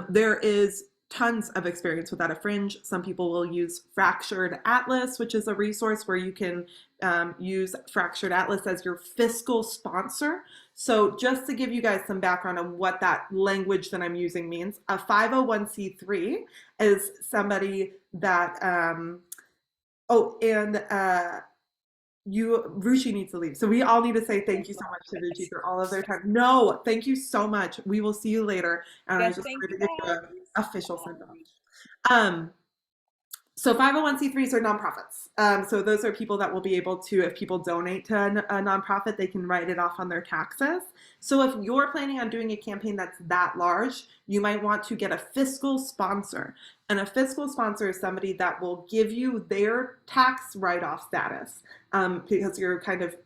There is tons of experience with that at Fringe. Some people will use Fractured Atlas, which is a resource where you can use Fractured Atlas as your fiscal sponsor. So just to give you guys some background on what that language that I'm using means, a 501c3 is somebody that, Ruchi needs to leave. So we all need to say thank you so much to Ruchi for all of their time. No, thank you so much. We will see you later. And I just wanted to give you an official send off. So 501c3s are nonprofits. So those are people that will be able to, if people donate to a nonprofit, they can write it off on their taxes. So if you're planning on doing a campaign that's that large, you might want to get a fiscal sponsor. And a fiscal sponsor is somebody that will give you their tax write-off status because you're kind of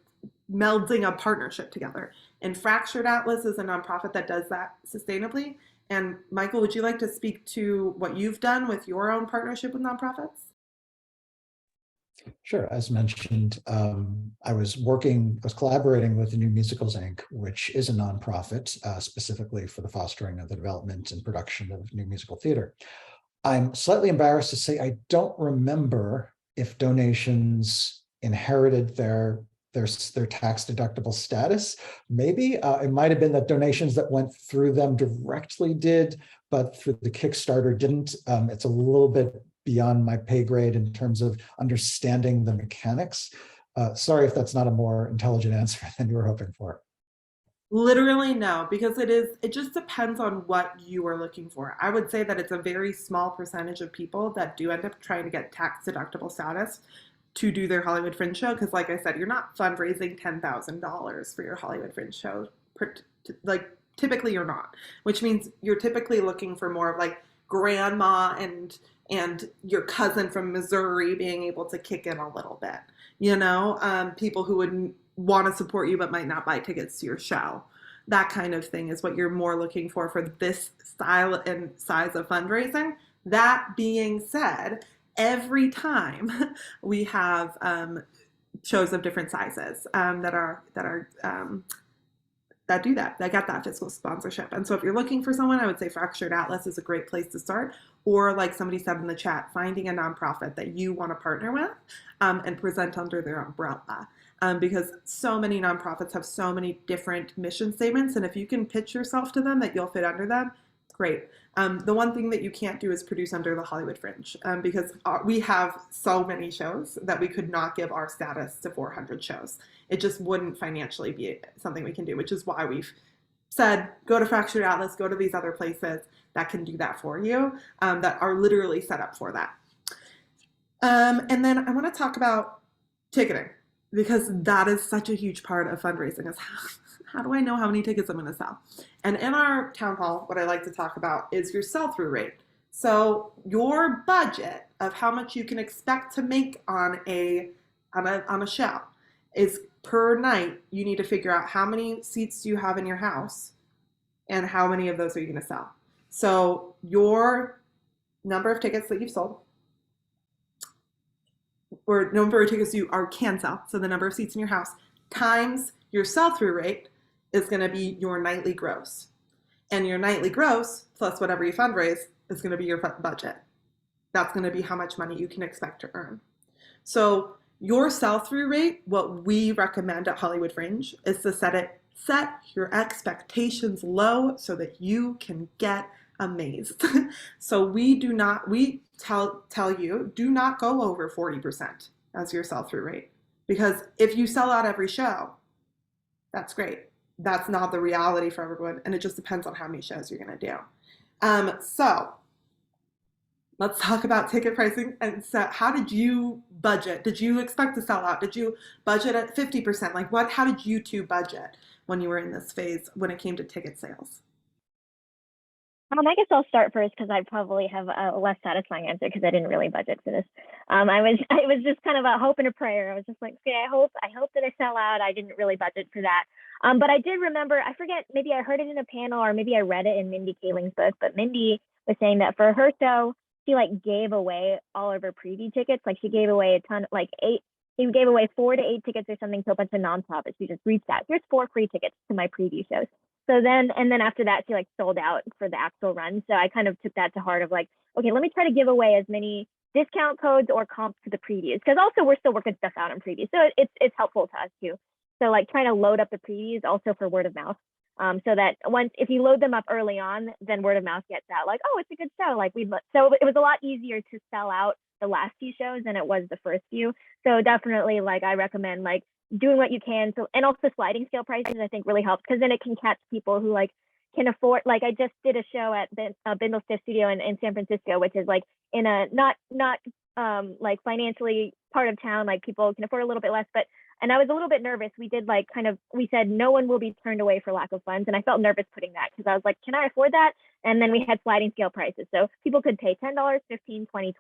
melding a partnership together. And Fractured Atlas is a nonprofit that does that sustainably. And Michael, would you like to speak to what you've done with your own partnership with nonprofits? Sure. As mentioned, I was collaborating with the New Musicals Inc., which is a nonprofit specifically for the fostering of the development and production of new musical theater. I'm slightly embarrassed to say I don't remember if donations inherited their tax deductible status. Maybe it might have been that donations that went through them directly did, but through the Kickstarter didn't. It's a little bit beyond my pay grade in terms of understanding the mechanics. Sorry if that's not a more intelligent answer than you were hoping for. Literally no, because it just depends on what you are looking for. I would say that it's a very small percentage of people that do end up trying to get tax deductible status to do their Hollywood Fringe show. Because like I said, you're not fundraising $10,000 for your Hollywood Fringe show. Like typically you're not, which means you're typically looking for more of like grandma and your cousin from Missouri being able to kick in a little bit, people who would want to support you but might not buy tickets to your show. That kind of thing is what you're more looking for this style and size of fundraising. That being said, every time we have shows of different sizes that do that got that fiscal sponsorship. And so if you're looking for someone, I would say Fractured Atlas is a great place to start, or like somebody said in the chat, finding a nonprofit that you want to partner with and present under their umbrella. Because so many nonprofits have so many different mission statements, and if you can pitch yourself to them that you'll fit under them, great. The one thing that you can't do is produce under the Hollywood Fringe, because we have so many shows that we could not give our status to 400 shows. It just wouldn't financially be something we can do, which is why we've said, go to Fractured Atlas, go to these other places that can do that for you, that are literally set up for that. And then I want to talk about ticketing, because that is such a huge part of fundraising, is how do I know how many tickets I'm going to sell? And in our town hall, what I like to talk about is your sell-through rate. So your budget of how much you can expect to make on a show is per night. You need to figure out how many seats do you have in your house and how many of those are you going to sell. So your number of tickets that you've sold, or number of tickets you can sell, so the number of seats in your house, times your sell-through rate is going to be your nightly gross. And your nightly gross plus whatever you fundraise is going to be your budget. That's going to be how much money you can expect to earn. So your sell-through rate, what we recommend at Hollywood Fringe is to set your expectations low so that you can get amazed. So we tell you, do not go over 40% as your sell-through rate, because if you sell out every show, that's great. That's not the reality for everyone, and it just depends on how many shows you're going to do. So let's talk about ticket pricing. And so how did you budget? Did you expect to sell out? Did you budget at 50%? Like how did you two budget when you were in this phase when it came to ticket sales? I guess I'll start first because I probably have a less satisfying answer because I didn't really budget for this. I was just kind of a hope and a prayer. I was just like, okay, I hope that I sell out. I didn't really budget for that. But I did remember, I forget, maybe I heard it in a panel or maybe I read it in Mindy Kaling's book, but Mindy was saying that for her show, she like gave away all of her preview tickets. Like she gave away a ton, like she gave away 4 to 8 tickets or something to a bunch of nonprofits. She just reached out, here's 4 free tickets to my preview shows. So then after that, she like sold out for the actual run. So I kind of took that to heart of like, okay, let me try to give away as many discount codes or comps to the previews, because also we're still working stuff out on previews. So it's helpful to us too. So like trying to load up the previews also for word of mouth. So that if you load them up early on, then word of mouth gets out like, oh, it's a good show. So it was a lot easier to sell out the last few shows than it was the first few. So definitely like I recommend like doing what you can. So, and also sliding scale prices, I think really helps, because then it can catch people who like can afford, like I just did a show at the Bindle Stiff Studio in San Francisco, which is like in a not like financially part of town, like people can afford a little bit less, and I was a little bit nervous. We did like we said no one will be turned away for lack of funds. And I felt nervous putting that because I was like, can I afford that? And then we had sliding scale prices. So people could pay $10, $15, $20, $25.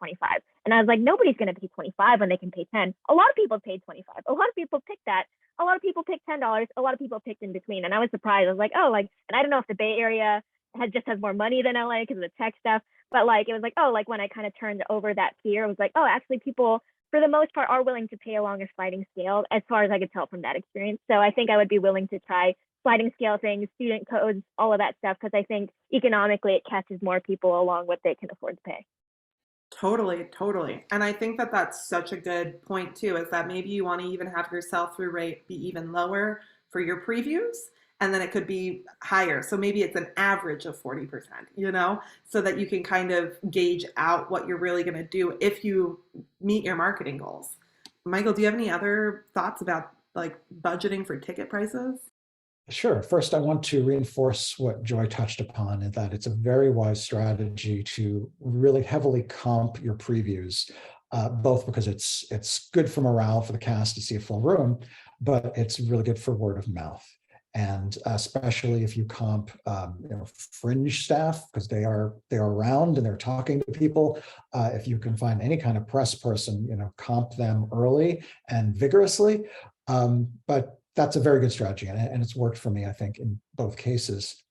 And I was like, nobody's going to pay $25 when they can pay $10. A lot of people paid $25. A lot of people picked that. A lot of people picked $10. A lot of people picked in between. And I was surprised. I was like, oh, like, and I don't know if the Bay Area has more money than LA because of the tech stuff. But like, it was like, oh, like when I kind of turned over that fear, it was like, oh, actually people for the most part, are willing to pay along a sliding scale, as far as I could tell from that experience. So I think I would be willing to try sliding scale things, student codes, all of that stuff, because I think economically it catches more people along what they can afford to pay. Totally, totally. And I think that that's such a good point too, is that maybe you want to even have your sell-through rate be even lower for your previews, and then it could be higher. So maybe it's an average of 40%, you know, so that you can kind of gauge out what you're really going to do if you meet your marketing goals. Michael, do you have any other thoughts about like budgeting for ticket prices? Sure. First, I want to reinforce what Joy touched upon, and that it's a very wise strategy to really heavily comp your previews, both because it's good for morale for the cast to see a full room, but it's really good for word of mouth. And especially if you comp, Fringe staff, because they are around and they're talking to people. If you can find any kind of press person, comp them early and vigorously. But that's a very good strategy, and it's worked for me, I think, in both cases.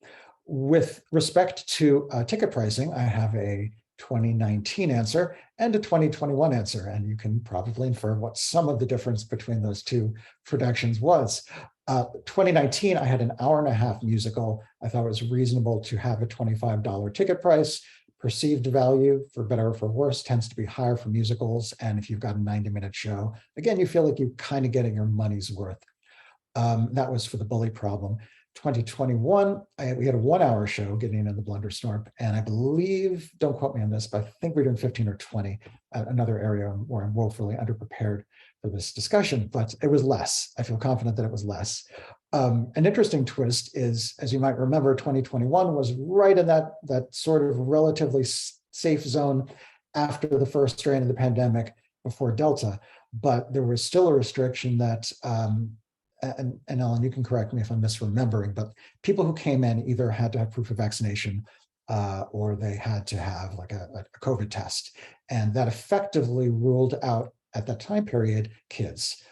With respect to ticket pricing, I have a 2019 answer and a 2021 answer, and you can probably infer what some of the difference between those two productions was. 2019, I had an hour-and-a-half musical. I thought it was reasonable to have a $25 ticket price. Perceived value, for better or for worse, tends to be higher for musicals, and if you've got a 90-minute show, again, you feel like you're kind of getting your money's worth. That was for the bully problem. 2021, we had a 1-hour show, Getting in the Blunderstorm, and I believe, don't quote me on this, but I think we're doing 15 or 20, another area where I'm woefully underprepared for this discussion, but it was less. I feel confident that it was less. An interesting twist is, as you might remember, 2021 was right in that sort of relatively safe zone after the first strain of the pandemic, before Delta, but there was still a restriction that and Ellen, you can correct me if I'm misremembering, but people who came in either had to have proof of vaccination or they had to have like a COVID test. And that effectively ruled out, at that time period, kids.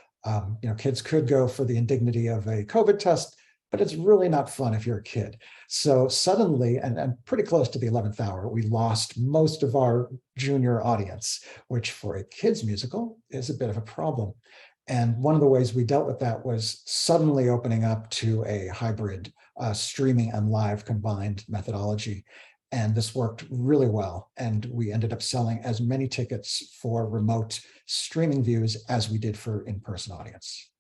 Kids could go for the indignity of a COVID test, but it's really not fun if you're a kid. So suddenly, and pretty close to the 11th hour, we lost most of our junior audience, which for a kids musical is a bit of a problem. And one of the ways we dealt with that was suddenly opening up to a hybrid streaming and live combined methodology. And this worked really well. And we ended up selling as many tickets for remote streaming views as we did for in-person audience.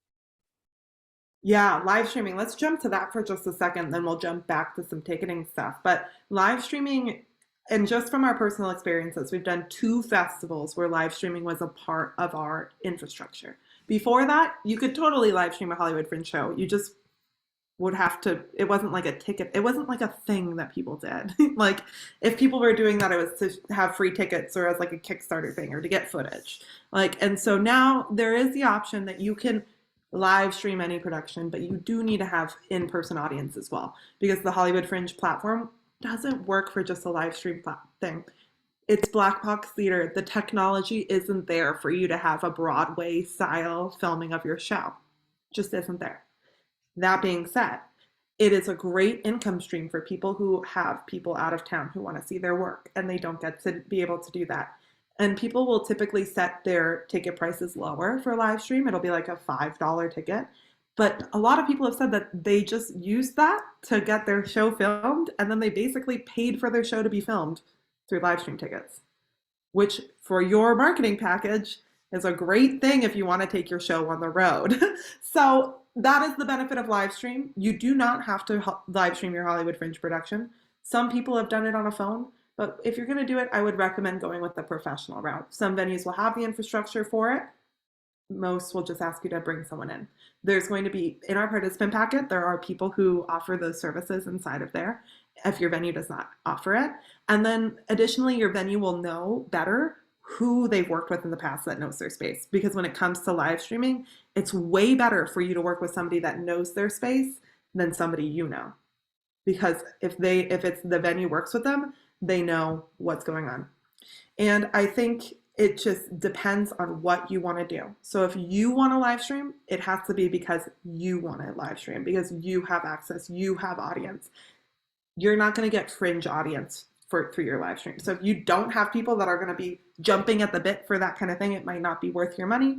Yeah, live streaming. Let's jump to that for just a second, then we'll jump back to some ticketing stuff. But live streaming, and just from our personal experiences, we've done 2 festivals where live streaming was a part of our infrastructure. Before that, you could totally live stream a Hollywood Fringe show. You just would have to, it wasn't like a ticket. It wasn't like a thing that people did. Like if people were doing that, it was to have free tickets or as like a Kickstarter thing or to get footage. And so now there is the option that you can live stream any production, but you do need to have in-person audience as well, because the Hollywood Fringe platform doesn't work for just a live stream thing. It's Black Box Theater. The technology isn't there for you to have a Broadway style filming of your show. Just isn't there. That being said, it is a great income stream for people who have people out of town who want to see their work and they don't get to be able to do that. And people will typically set their ticket prices lower for live stream. It'll be like a $5 ticket. But a lot of people have said that they just used that to get their show filmed, and then they basically paid for their show to be filmed through live stream tickets, which for your marketing package is a great thing if you want to take your show on the road. So that is the benefit of live stream. You do not have to live stream your Hollywood Fringe production. Some people have done it on a phone, but if you're going to do it, I would recommend going with the professional route. Some venues will have the infrastructure for it. Most will just ask you to bring someone in. There's going to be, in our participant packet, there are people who offer those services inside of there if your venue does not offer it. And then additionally, your venue will know better who they've worked with in the past that knows their space. Because when it comes to live streaming, it's way better for you to work with somebody that knows their space than somebody you know. Because if it's the venue works with them, they know what's going on. And I think it just depends on what you want to do. So if you want to live stream, it has to be because you want to live stream, because you have access, you have audience. You're not going to get Fringe audience for your live stream. So if you don't have people that are going to be jumping at the bit for that kind of thing, it might not be worth your money.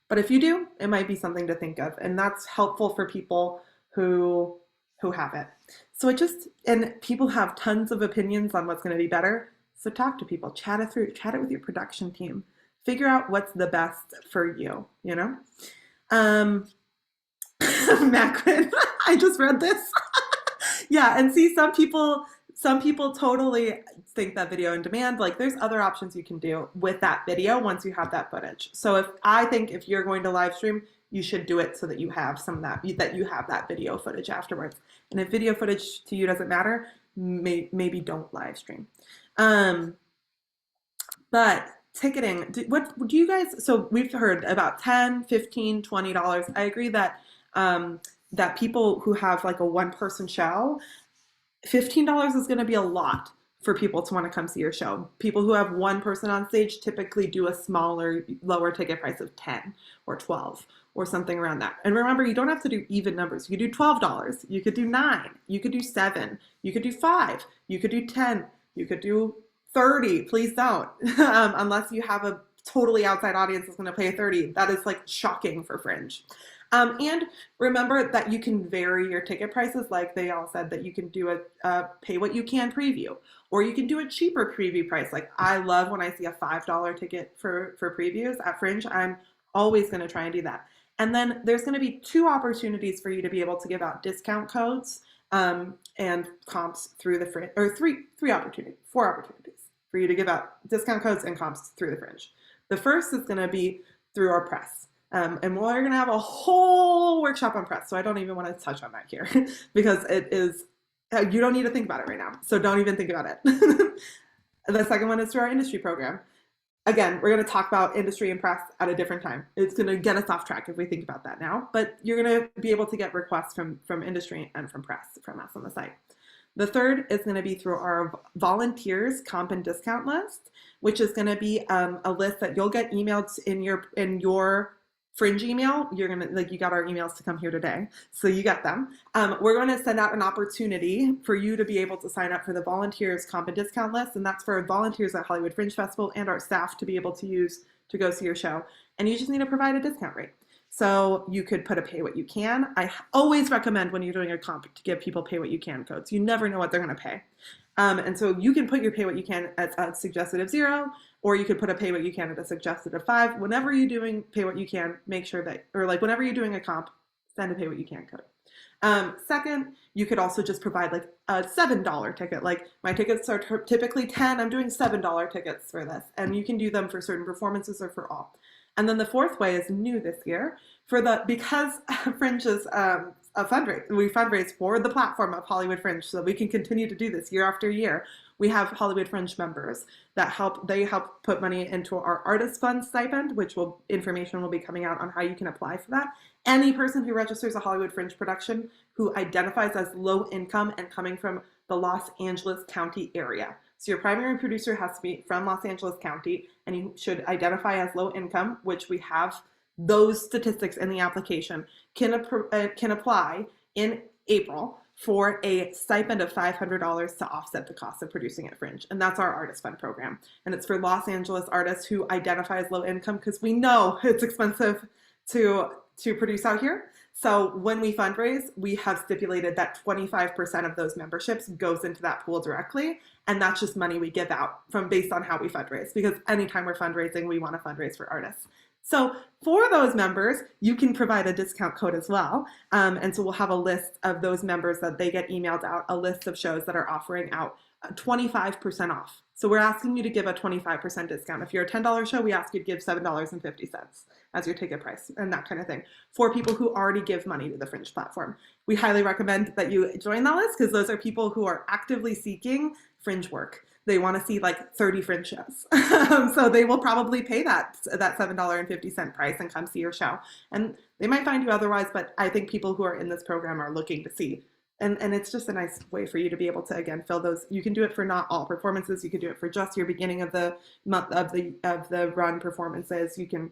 But if you do, it might be something to think of. And that's helpful for people who have it. So and people have tons of opinions on what's going to be better. So talk to people, chat it through, chat it with your production team, figure out what's the best for you, you know? Macron, I just read this. Yeah, and see, some people totally think that video on demand, like there's other options you can do with that video once you have that footage. So I think if you're going to live stream, you should do it so that you have some of that you have that video footage afterwards. And if video footage to you doesn't matter, maybe don't live stream. But ticketing, what do you guys, so we've heard about $10, $15, $20. I agree that that people who have like a one-person show, $15 is going to be a lot for people to want to come see your show. People who have one person on stage typically do a smaller, lower ticket price of 10 or 12 or something around that. And remember, you don't have to do even numbers. You could do $12, you could do 9, you could do 7, you could do 5, you could do 10, you could do 30. Please don't, unless you have a totally outside audience that's going to pay 30. That is like shocking for Fringe. And remember that you can vary your ticket prices. Like they all said that you can do a pay what you can preview, or you can do a cheaper preview price. Like I love when I see a $5 ticket for previews at Fringe. I'm always going to try and do that. And then there's going to be 2 opportunities for you to be able to give out discount codes and comps through the Fringe, or 4 opportunities for you to give out discount codes and comps through the Fringe. The first is going to be through our press. And we're going to have a whole workshop on press. So I don't even want to touch on that here because it is, you don't need to think about it right now. So don't even think about it. The second one is through our industry program. Again, we're going to talk about industry and press at a different time. It's going to get us off track if we think about that now, but you're going to be able to get requests from industry and from press from us on the site. The third is going to be through our volunteers comp and discount list, which is going to be a list that you'll get emailed in your Fringe email. You're going to, like, you got our emails to come here today, so you get them. We're going to send out an opportunity for you to be able to sign up for the volunteers comp and discount list, and that's for volunteers at Hollywood Fringe Festival and our staff to be able to use to go see your show. And you just need to provide a discount rate. So you could put a pay what you can. I always recommend when you're doing a comp to give people pay what you can codes. You never know what they're going to pay. And so you can put your pay what you can at a suggested of 0, or you could put a pay what you can at a suggested of 5. Whenever you're doing pay what you can, make sure that, or like whenever you're doing a comp, send a pay what you can code. Second, you could also just provide like a $7 ticket. Like my tickets are typically 10. I'm doing $7 tickets for this, and you can do them for certain performances or for all. And then the fourth way is new this year because Fringe is a fundraiser. We fundraise for the platform of Hollywood Fringe so that we can continue to do this year after year. We have Hollywood Fringe members that help put money into our artist fund stipend, which information will be coming out on how you can apply for that. Any person who registers a Hollywood Fringe production who identifies as low income and coming from the Los Angeles County area. So your primary producer has to be from Los Angeles County, and you should identify as low income, which we have those statistics in the application, can apply in April for a stipend of $500 to offset the cost of producing at Fringe. And that's our Artist Fund program. And it's for Los Angeles artists who identify as low income because we know it's expensive to produce out here. So when we fundraise, we have stipulated that 25% of those memberships goes into that pool directly. And that's just money we give out based on how we fundraise, because anytime we're fundraising, we want to fundraise for artists. So for those members, you can provide a discount code as well. And so we'll have a list of those members that they get emailed out, a list of shows that are offering out 25% off. So we're asking you to give a 25% discount. If you're a $10 show, we ask you to give $7.50 as your ticket price and that kind of thing for people who already give money to the Fringe platform. We highly recommend that you join that list because those are people who are actively seeking Fringe work. They want to see like 30 Fringe shows. So they will probably pay that $7.50 price and come see your show. And they might find you otherwise, but I think people who are in this program are looking to see. And it's just a nice way for you to be able to, again, fill those. You can do it for not all performances. You could do it for just your beginning of the month of the run performances. You can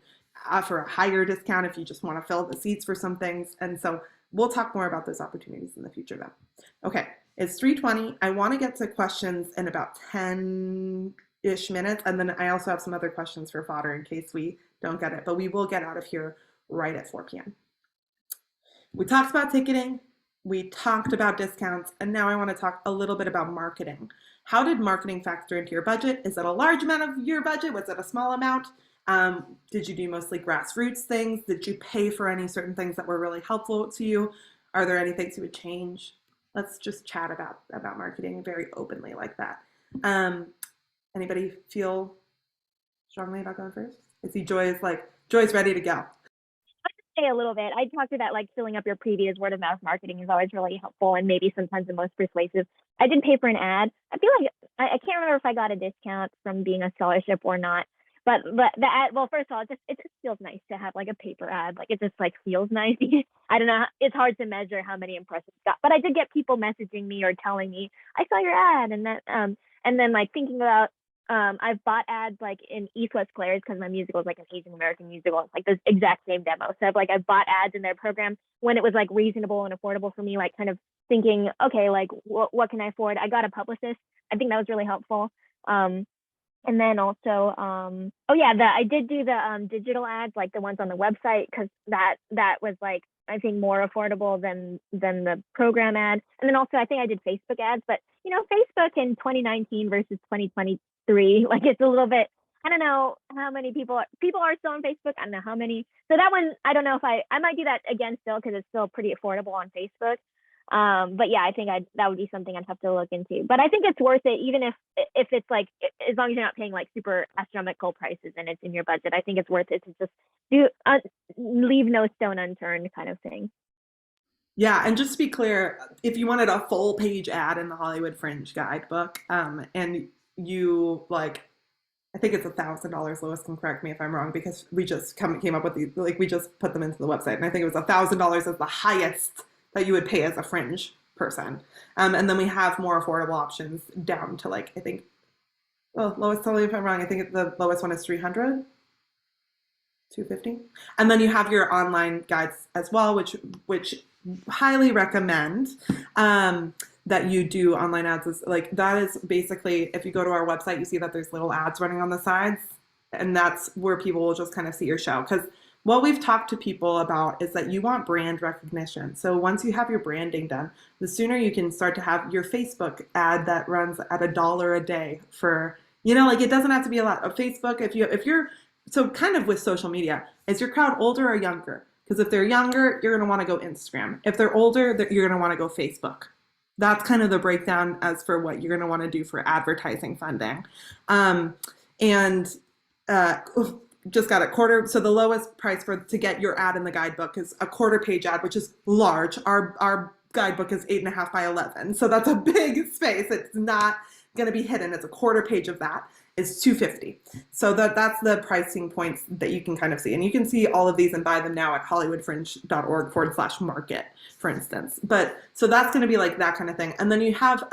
offer a higher discount if you just want to fill the seats for some things. And so we'll talk more about those opportunities in the future though. Okay, It's 3:20. I want to get to questions in about 10-ish minutes. And then I also have some other questions for fodder in case we don't get it, but we will get out of here right at 4 p.m. We talked about ticketing. We talked about discounts. And now I want to talk a little bit about marketing. How did marketing factor into your budget? Is it a large amount of your budget? Was it a small amount? Did you do mostly grassroots things? Did you pay for any certain things that were really helpful to you? Are there any things you would change? Let's just chat about marketing very openly like that. Anybody feel strongly about going first? I see Joy's ready to go. Say a little bit. I talked about like filling up your previous word of mouth marketing is always really helpful and maybe sometimes the most persuasive. I did pay for an ad. I feel like I can't remember if I got a discount from being a scholarship or not. But the ad, well, first of all, it just feels nice to have like a paper ad. Like it just like feels nice. I don't know. It's hard to measure how many impressions it got, but I did get people messaging me or telling me I saw your ad, and then like thinking about. I've bought ads like in East West Players because my musical is like an Asian American musical. It's like the exact same demo. So I've bought ads in their program when it was like reasonable and affordable for me, like kind of thinking, okay, like what can I afford? I got a publicist. I think that was really helpful. And then also, I did do the digital ads, like the ones on the website, because that was like, I think more affordable than the program ad. And then also I think I did Facebook ads, but you know, Facebook in 2019 versus 2023, like it's a little bit, I don't know how many people are still on Facebook. I don't know how many. So that one, I don't know if I might do that again still because it's still pretty affordable on Facebook. But yeah, I think that would be something I'd have to look into. But I think it's worth it, even if it's like, as long as you're not paying like super astronomical prices and it's in your budget. I think it's worth it to just do leave no stone unturned kind of thing. Yeah, and just to be clear, if you wanted a full page ad in the Hollywood Fringe guidebook, and you like, I think it's $1,000. Lois can correct me if I'm wrong because we just came up with these, like we just put them into the website, and I think it was $1,000 as the highest that you would pay as a Fringe person. And then we have more affordable options down to like, I think, well, Lois, tell me if I'm wrong. I think the lowest one is $300, $250. And then you have your online guides as well, which highly recommend that you do online ads. Like that is basically, if you go to our website, you see that there's little ads running on the sides, and that's where people will just kind of see your show. Because what we've talked to people about is that you want brand recognition. So once you have your branding done, the sooner you can start to have your Facebook ad that runs at $1 a day for, you know, like it doesn't have to be a lot of Facebook. If you're, so kind of with social media, is your crowd older or younger? Because if they're younger, you're going to want to go Instagram. If they're older, you're going to want to go Facebook. That's kind of the breakdown as for what you're going to want to do for advertising funding. Just got a quarter. So the lowest price to get your ad in the guidebook is a quarter page ad, which is large. Our guidebook is 8.5 by 11. So that's a big space. It's not going to be hidden. It's a quarter page of that is $250. So that's the pricing points that you can kind of see. And you can see all of these and buy them now at hollywoodfringe.org/market, for instance. But so that's going to be like that kind of thing. And then you have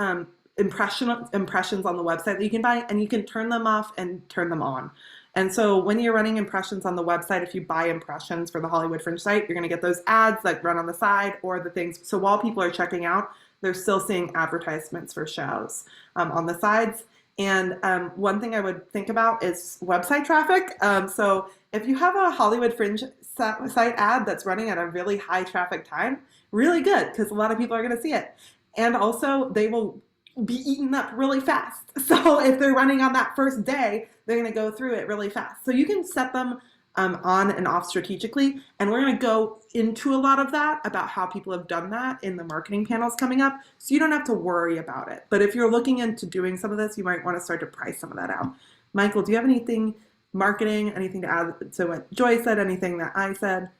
impressions on the website that you can buy, and you can turn them off and turn them on. And so when you're running impressions on the website, if you buy impressions for the Hollywood Fringe site, you're going to get those ads that run on the side or the things. So while people are checking out, they're still seeing advertisements for shows on the sides. And one thing I would think about is website traffic. So if you have a Hollywood Fringe site ad that's running at a really high traffic time, really good, because a lot of people are going to see it. And also they will be eaten up really fast. So if they're running on that first day, they're going to go through it really fast. So you can set them on and off strategically. And we're going to go into a lot of that about how people have done that in the marketing panels coming up. So you don't have to worry about it. But if you're looking into doing some of this, you might want to start to price some of that out. Michael, do you have anything marketing, anything to add to what Joy said, anything that I said?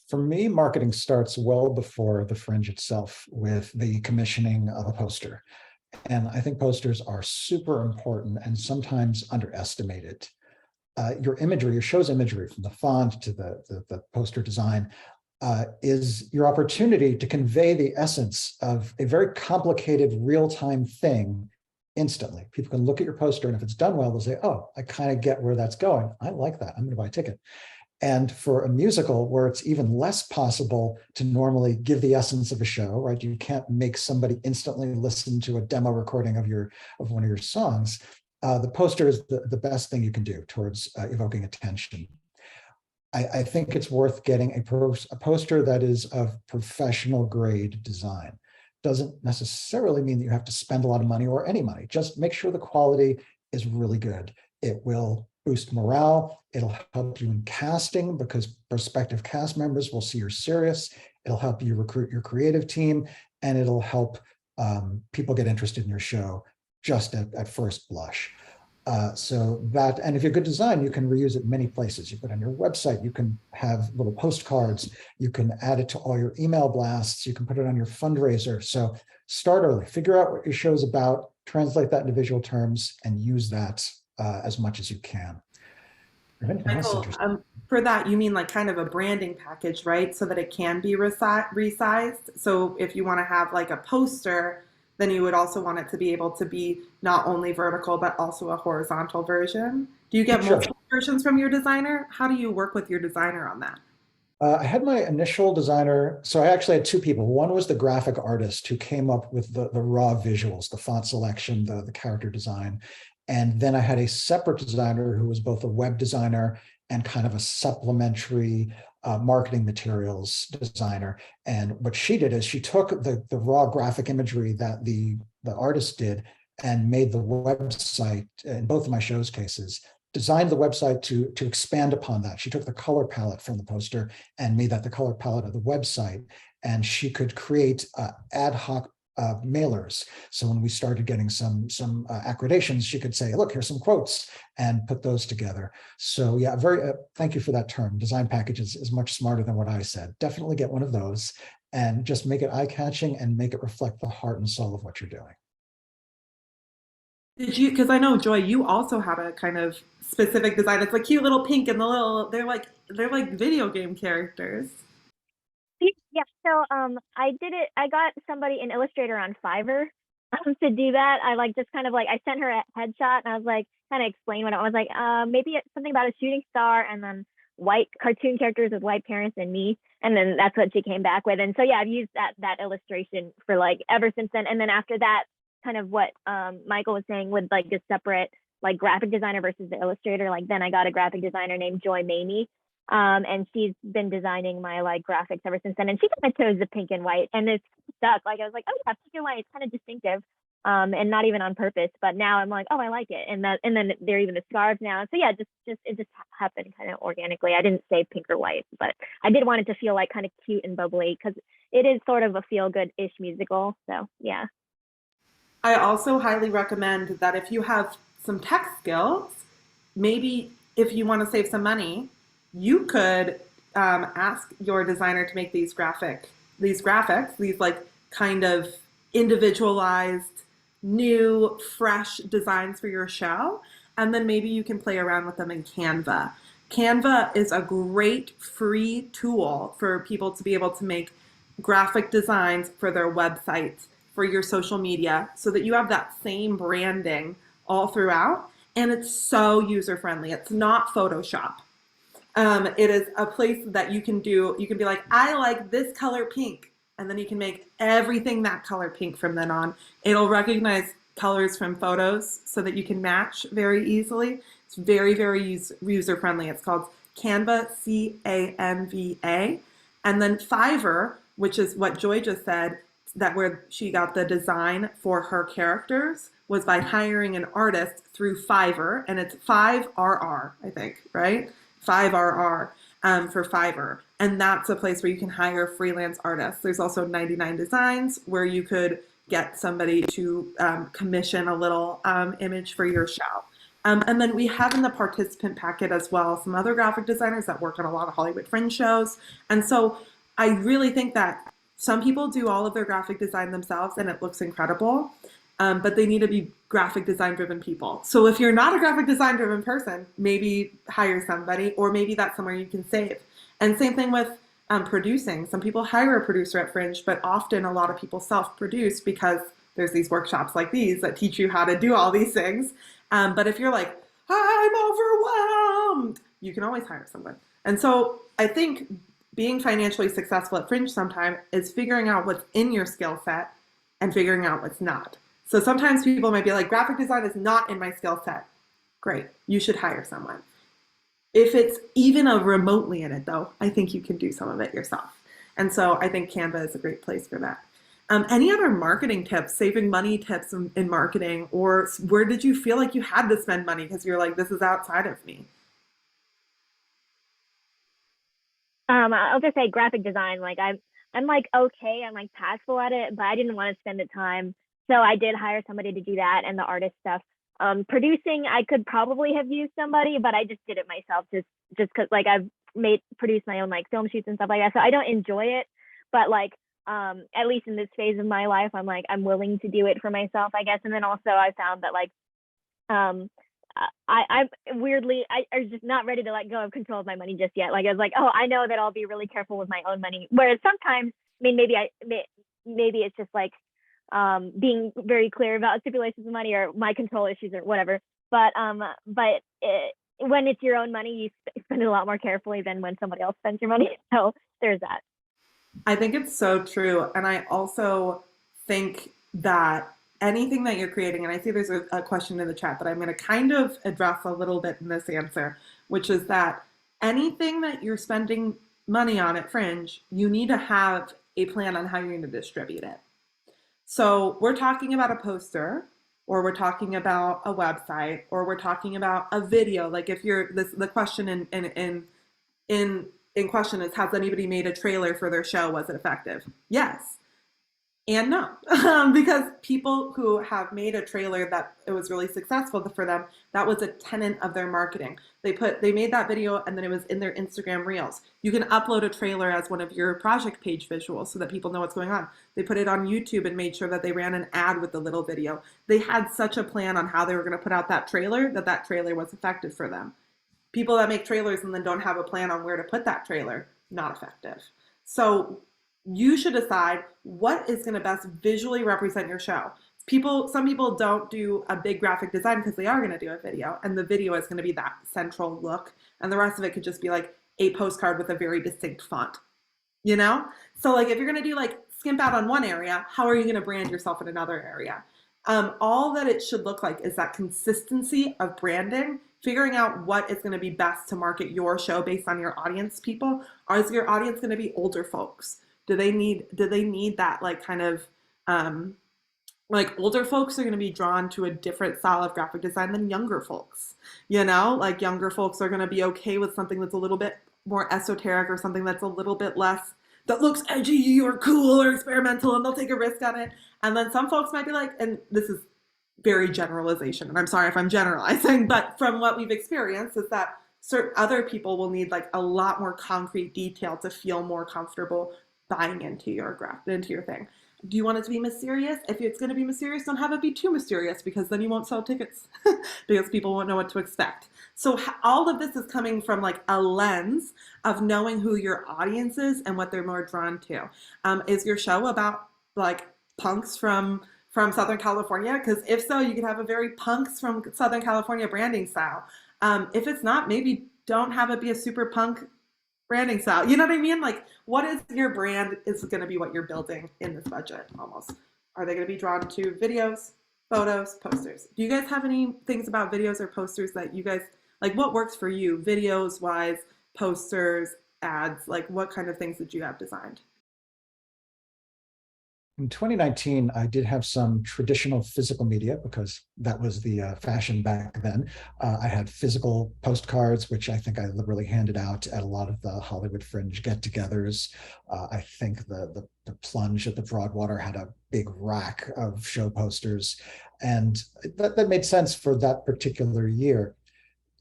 For me, marketing starts well before the Fringe itself with the commissioning of a poster. And I think posters are super important and sometimes underestimated. Your imagery, your show's imagery, from the font to the poster design, is your opportunity to convey the essence of a very complicated real-time thing instantly. People can look at your poster, and if it's done well, they'll say, oh, I kind of get where that's going. I like that. I'm going to buy a ticket. And for a musical where it's even less possible to normally give the essence of a show, right? You can't make somebody instantly listen to a demo recording of one of your songs. The poster is the best thing you can do towards evoking attention. I think it's worth getting a poster that is of professional grade design. Doesn't necessarily mean that you have to spend a lot of money or any money. Just make sure the quality is really good. It will boost morale. It'll help you in casting because prospective cast members will see you're serious. It'll help you recruit your creative team, and it'll help people get interested in your show just at first blush. And if you're good design, you can reuse it many places. You put it on your website, you can have little postcards, you can add it to all your email blasts, you can put it on your fundraiser. So start early, figure out what your show is about, translate that into visual terms, and use that as much as you can. Michael, for that, you mean like kind of a branding package, right? So that it can be resized. So if you want to have like a poster, then you would also want it to be able to be not only vertical, but also a horizontal version. Do you get multiple versions from your designer? How do you work with your designer on that? I had my initial designer. So I actually had two people. One was the graphic artist who came up with the raw visuals, the font selection, the character design. And then I had a separate designer who was both a web designer and kind of a supplementary marketing materials designer. And what she did is she took the raw graphic imagery that the artist did and made the website, in both of my shows cases, designed the website to expand upon that. She took the color palette from the poster and made that the color palette of the website. And she could create ad hoc mailers. So when we started getting some accreditations, she could say, look, here's some quotes, and put those together. So yeah, thank you for that term. Design package is much smarter than what I said. Definitely get one of those and just make it eye-catching and make it reflect the heart and soul of what you're doing. Did you, because I know, Joy, you also had a kind of specific design. It's like cute little pink and they're like video game characters. Yeah, so I did it. I got somebody in Illustrator on Fiverr to do that. I just kind of I sent her a headshot and I was like, kind of explain what it was like. Maybe it's something about a shooting star and then white cartoon characters with white parents and me. And then that's what she came back with. And so yeah, I've used that illustration for ever since then. And then after that, kind of what Michael was saying with a separate graphic designer versus the illustrator. Then I got a graphic designer named Joy Mamie. And she's been designing my graphics ever since then. And she kind of chose the pink and white, and it's stuck. I was like, oh yeah, pink and white, it's kind of distinctive, and not even on purpose. But now I'm like, oh, I like it. And then they're even the scarves now. So yeah, it just happened kind of organically. I didn't say pink or white, but I did want it to feel kind of cute and bubbly because it is sort of a feel good-ish musical. So yeah. I also highly recommend that if you have some tech skills, maybe if you want to save some money, you could ask your designer to make these graphics, these kind of individualized, new, fresh designs for your show. And then maybe you can play around with them in Canva. Canva is a great free tool for people to be able to make graphic designs for their websites, for your social media, so that you have that same branding all throughout. And it's so user-friendly. It's not Photoshop. It is a place that you can be like, I like this color pink. And then you can make everything that color pink from then on. It'll recognize colors from photos so that you can match very easily. It's very, very user-friendly. It's called Canva, C-A-N-V-A. And then Fiverr, which is what Joy just said, that where she got the design for her characters was by hiring an artist through Fiverr. And it's 5RR, I think, right? 5RR for Fiverr. And that's a place where you can hire freelance artists. There's also 99 Designs where you could get somebody to commission a little image for your show. And then we have in the participant packet as well some other graphic designers that work on a lot of Hollywood Fringe shows. And so I really think that some people do all of their graphic design themselves and it looks incredible. But they need to be graphic design driven people. So if you're not a graphic design driven person, maybe hire somebody, or maybe that's somewhere you can save. And same thing with producing. Some people hire a producer at Fringe, but often a lot of people self-produce because there's these workshops like these that teach you how to do all these things. But if you're like, I'm overwhelmed, you can always hire someone. And so I think being financially successful at Fringe sometimes is figuring out what's in your skill set and figuring out what's not. So sometimes people might be like, graphic design is not in my skill set. Great, you should hire someone. If it's even a remotely in it though, I think you can do some of it yourself. And so I think Canva is a great place for that. Any other marketing tips, saving money tips in marketing, or where did you feel like you had to spend money because you're like, this is outside of me? I'll just say graphic design. Like I'm like okay, I'm like passable at it, but I didn't want to spend the time, so I did hire somebody to do that and the artist stuff. Producing, I could probably have used somebody, but I just did it myself, just because like I've produced my own like film shoots and stuff like that. So I don't enjoy it, but like at least in this phase of my life, I'm willing to do it for myself, I guess. And then also I found that like I'm weirdly, I was just not ready to let go of control of my money just yet. Like I was like, oh, I know that I'll be really careful with my own money. Whereas sometimes, I mean, maybe it's just like being very clear about stipulations of money or my control issues or whatever. But when it's your own money, you spend it a lot more carefully than when somebody else spends your money. So there's that. I think it's so true. And I also think that anything that you're creating, and I see there's a question in the chat that I'm going to kind of address a little bit in this answer, which is that anything that you're spending money on at Fringe, you need to have a plan on how you're going to distribute it. So we're talking about a poster, or we're talking about a website, or we're talking about a video. Like if you're the question in question is, has anybody made a trailer for their show? Was it effective? Yes and no, because people who have made a trailer that it was really successful for them, that was a tenet of their marketing. They made that video and then it was in their Instagram reels. You can upload a trailer as one of your project page visuals so that people know what's going on. They put it on YouTube and made sure that they ran an ad with the little video. They had such a plan on how they were going to put out that trailer was effective for them. People that make trailers and then don't have a plan on where to put that trailer, not effective. So you should decide what is going to best visually represent your show. Some people don't do a big graphic design because they are going to do a video, and the video is going to be that central look, and the rest of it could just be like a postcard with a very distinct font, you know? So like if you're going to do like skimp out on one area, how are you going to brand yourself in another area? All that it should look like is that consistency of branding, figuring out what is going to be best to market your show based on your audience people. Is your audience going to be older folks? Do they need that like kind of like older folks are going to be drawn to a different style of graphic design than younger folks, you know? Like younger folks are going to be okay with something that's a little bit more esoteric or something that's a little bit less, that looks edgy or cool or experimental, and they'll take a risk on it. And then some folks might be like, and this is very generalization, and I'm sorry if I'm generalizing, but from what we've experienced is that certain other people will need like a lot more concrete detail to feel more comfortable buying into your thing. Do you want it to be mysterious? If it's going to be mysterious, don't have it be too mysterious, because then you won't sell tickets because people won't know what to expect. So all of this is coming from like a lens of knowing who your audience is and what they're more drawn to. Is your show about like punks from Southern California? Because if so, you could have a very punks from Southern California branding style. If it's not, maybe don't have it be a super punk branding style. You know what I mean? Like, what is your brand is going to be what you're building in this budget almost. Are they going to be drawn to videos, photos, posters? Do you guys have any things about videos or posters that you guys, like what works for you? Videos wise, posters, ads, like what kind of things did you have designed? In 2019, I did have some traditional physical media because that was the fashion back then. I had physical postcards, which I think I liberally handed out at a lot of the Hollywood Fringe get-togethers. I think the Plunge at the Broadwater had a big rack of show posters, and that made sense for that particular year.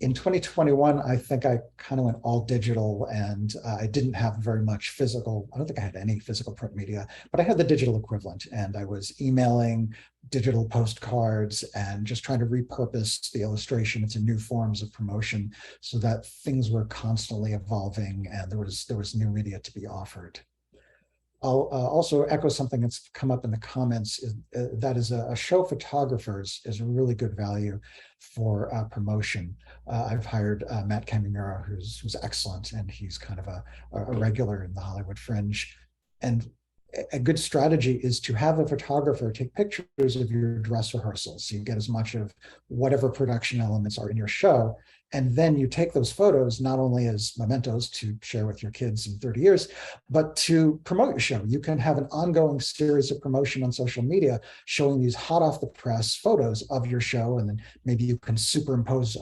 In 2021, I think I kind of went all digital, and I didn't have very much physical. I don't think I had any physical print media, but I had the digital equivalent, and I was emailing digital postcards and just trying to repurpose the illustration into new forms of promotion so that things were constantly evolving and there was new media to be offered. I'll also echo something that's come up in the comments, that is a show photographers is a really good value for promotion. I've hired Matt Camimura, who's excellent, and he's kind of a regular in the Hollywood Fringe. And a good strategy is to have a photographer take pictures of your dress rehearsals, so you get as much of whatever production elements are in your show. And then you take those photos not only as mementos to share with your kids in 30 years, but to promote your show. You can have an ongoing series of promotion on social media showing these hot off the press photos of your show. And then maybe you can superimpose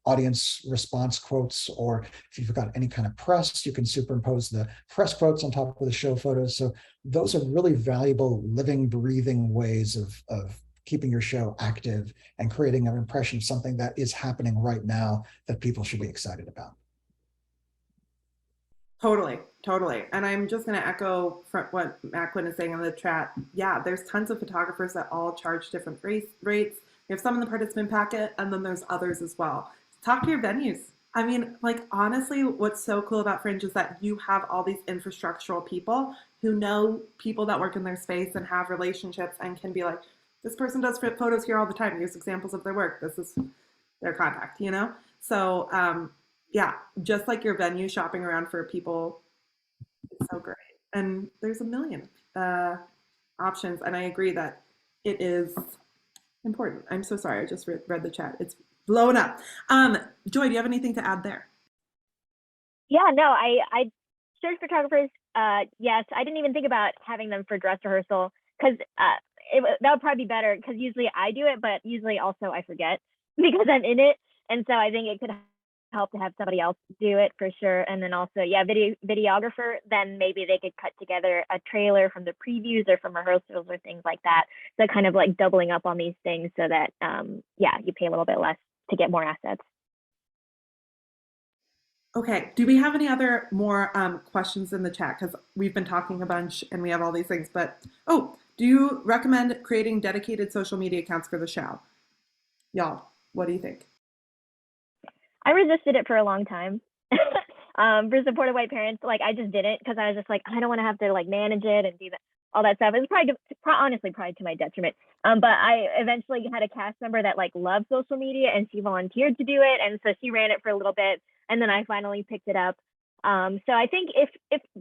audience response quotes, or if you've got any kind of press, you can superimpose the press quotes on top of the show photos. So those are really valuable living, breathing ways of keeping your show active and creating an impression of something that is happening right now that people should be excited about. Totally, totally. And I'm just going to echo what Macklin is saying in the chat. Yeah, there's tons of photographers that all charge different rates. We have some in the participant packet, and then there's others as well. Talk to your venues. I mean, like, honestly, what's so cool about Fringe is that you have all these infrastructural people who know people that work in their space and have relationships and can be like, this person does photos here all the time. Here's examples of their work. This is their contact, you know? So yeah, just like your venue, shopping around for people, it's so great. And there's a million options. And I agree that it is important. I'm so sorry. I just read the chat. It's blowing up. Joy, do you have anything to add there? Yeah, no, I search photographers. Yes, I didn't even think about having them for dress rehearsal, because that would probably be better, because usually I do it, but usually also I forget because I'm in it. And so I think it could help to have somebody else do it for sure. And then also, yeah, videographer, then maybe they could cut together a trailer from the previews or from rehearsals or things like that. So kind of like doubling up on these things so that, yeah, you pay a little bit less to get more assets. Okay, do we have any other more questions in the chat? Because we've been talking a bunch and we have all these things, but, oh, do you recommend creating dedicated social media accounts for the show? Y'all, what do you think? I resisted it for a long time. For supportive white parents, like, I just didn't, because I was just like, I don't want to have to like manage it and do that, all that stuff. It was honestly probably to my detriment. But I eventually had a cast member that like loved social media, and she volunteered to do it, and so she ran it for a little bit, and then I finally picked it up. So I think if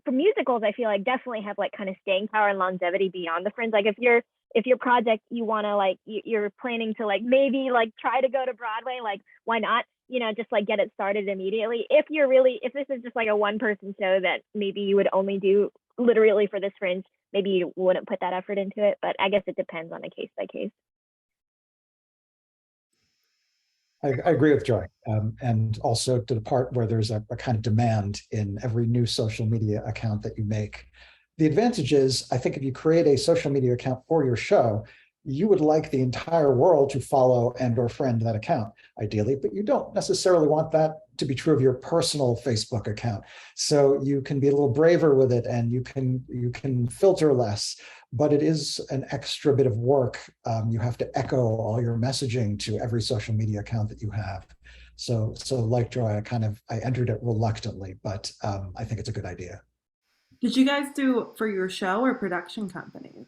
for musicals, I feel like definitely have like kind of staying power and longevity beyond the Fringe. Like if your project, you want to like, you're planning to like maybe like try to go to Broadway, like why not, just like get it started immediately. If this is just like a one person show that maybe you would only do literally for this Fringe, maybe you wouldn't put that effort into it, but I guess it depends on a case by case. I agree with Joy. And also to the part where there's a kind of demand in every new social media account that you make. The advantage is, I think if you create a social media account for your show, you would like the entire world to follow and or friend that account, ideally, but you don't necessarily want that to be true of your personal Facebook account. So you can be a little braver with it, and you can filter less, but it is an extra bit of work. You have to echo all your messaging to every social media account that you have. So like Joy, I entered it reluctantly, but I think it's a good idea. Did you guys do for your show or production companies?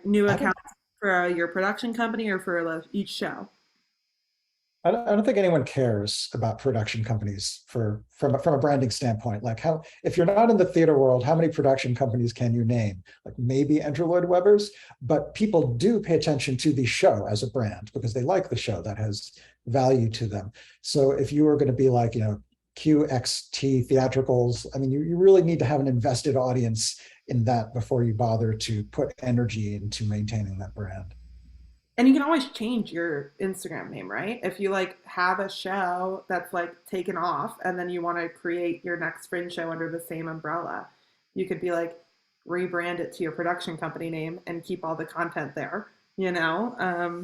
New accounts for your production company or for each show? I don't think anyone cares about production companies from a branding standpoint. Like, if you're not in the theater world, how many production companies can you name? Like maybe Andrew Lloyd Webber's, but people do pay attention to the show as a brand because they like the show, that has value to them. So if you are going to be like, QXT theatricals, I mean, you really need to have an invested audience in that before you bother to put energy into maintaining that brand. And you can always change your Instagram name, right? If you like have a show that's like taken off and then you want to create your next Fringe show under the same umbrella, you could be like, rebrand it to your production company name and keep all the content there, yeah,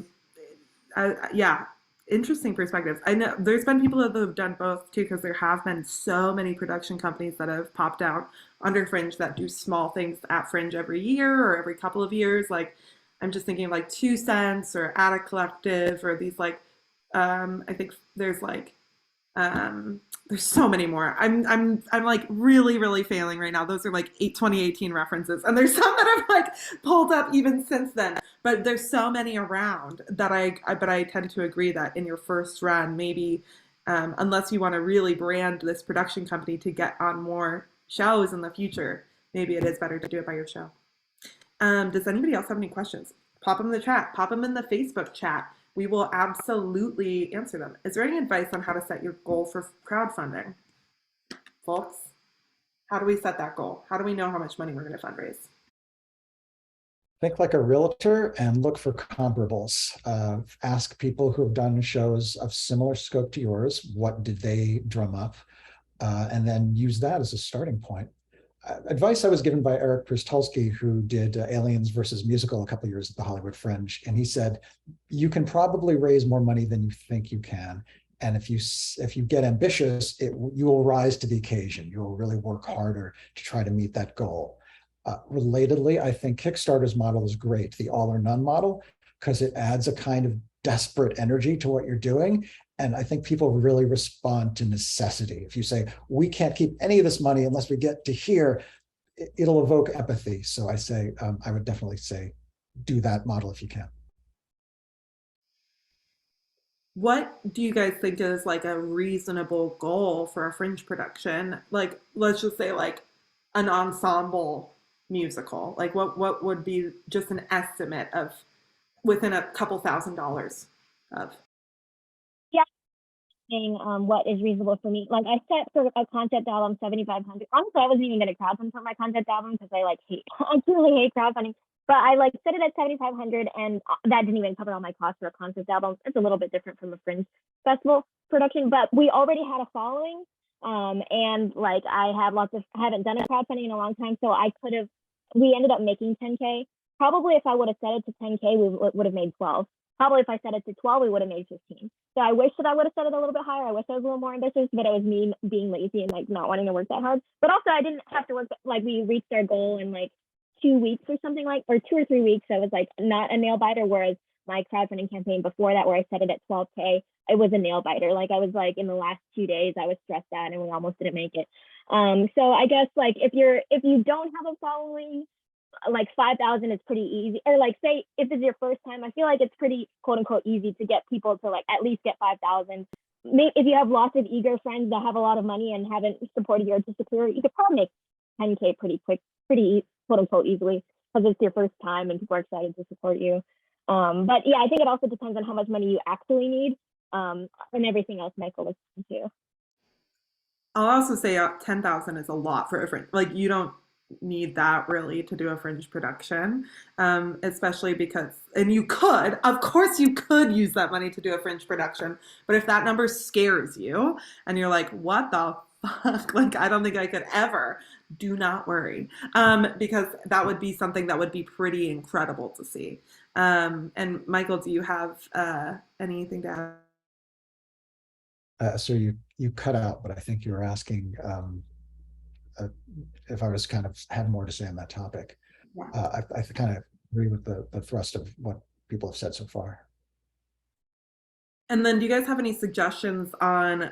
interesting perspectives. I know there's been people that have done both too, because there have been so many production companies that have popped out under Fringe that do small things at Fringe every year or every couple of years. Like, I'm just thinking of like 2 Cents or Attic Collective or these like, I think there's like There's so many more. I'm like really failing right now. Those are like 2018 references, and there's some that I've like pulled up even since then. But there's so many around that but I tend to agree that in your first run, maybe unless you want to really brand this production company to get on more shows in the future, maybe it is better to do it by your show. Does anybody else have any questions? Pop them in the chat. Pop them in the Facebook chat. We will absolutely answer them. Is there any advice on how to set your goal for crowdfunding? Folks, how do we set that goal? How do we know how much money we're going to fundraise? Think like a realtor and look for comparables. Ask people who have done shows of similar scope to yours, what did they drum up? And then use that as a starting point. Advice I was given by Eric Prustulski, who did Aliens versus Musical a couple of years at the Hollywood Fringe, and he said, you can probably raise more money than you think you can. And if you get ambitious, you will rise to the occasion. You will really work harder to try to meet that goal. Relatedly, I think Kickstarter's model is great, the all or none model, because it adds a kind of desperate energy to what you're doing. And I think people really respond to necessity. If you say, we can't keep any of this money unless we get to here, it'll evoke empathy. So I say, I would definitely say, do that model if you can. What do you guys think is like a reasonable goal for a Fringe production? Like, let's just say like an ensemble musical. Like what would be just an estimate of within a couple $1,000s of? What is reasonable for me. Like I set sort of a concept album, 7,500. Honestly, I wasn't even going to crowdfund for my concept album because I truly hate crowdfunding. But I like set it at 7,500, and that didn't even cover all my costs for a concept album. It's a little bit different from a Fringe festival production, but we already had a following. And like I haven't done a crowdfunding in a long time, so we ended up making 10K. Probably if I would have set it to 10K, we would have made 12. Probably if I set it to 12, we would have made 15. So I wish that I would have set it a little bit higher. I wish I was a little more ambitious, but it was me being lazy and like not wanting to work that hard. But also I didn't have to work, like we reached our goal in like 2 weeks or something, or 2 or 3 weeks. So it was like not a nail biter, whereas my crowdfunding campaign before that, where I set it at 12K, it was a nail biter. Like I was like in the last 2 days, I was stressed out and we almost didn't make it. So I guess like if you don't have a following, like 5,000 is pretty easy. Or like say if it's your first time, I feel like it's pretty quote unquote easy to get people to like at least get 5,000. If you have lots of eager friends that have a lot of money and haven't supported your artistic career, you could probably make 10K pretty quick, pretty quote unquote easily, because it's your first time and people are excited to support you. But yeah, I think it also depends on how much money you actually need, and everything else Michael was saying too. I'll also say 10,000 is a lot for a Fringe. Like you don't need that really to do a Fringe production, especially because, and of course you could use that money to do a Fringe production, but if that number scares you and you're like, what the fuck, like I don't think I could ever, do not worry, because that would be something that would be pretty incredible to see. And Michael, do you have anything to add? So you cut out, but I think you were asking if I was kind of had more to say on that topic. Yeah. I kind of agree with the thrust of what people have said so far. And then do you guys have any suggestions on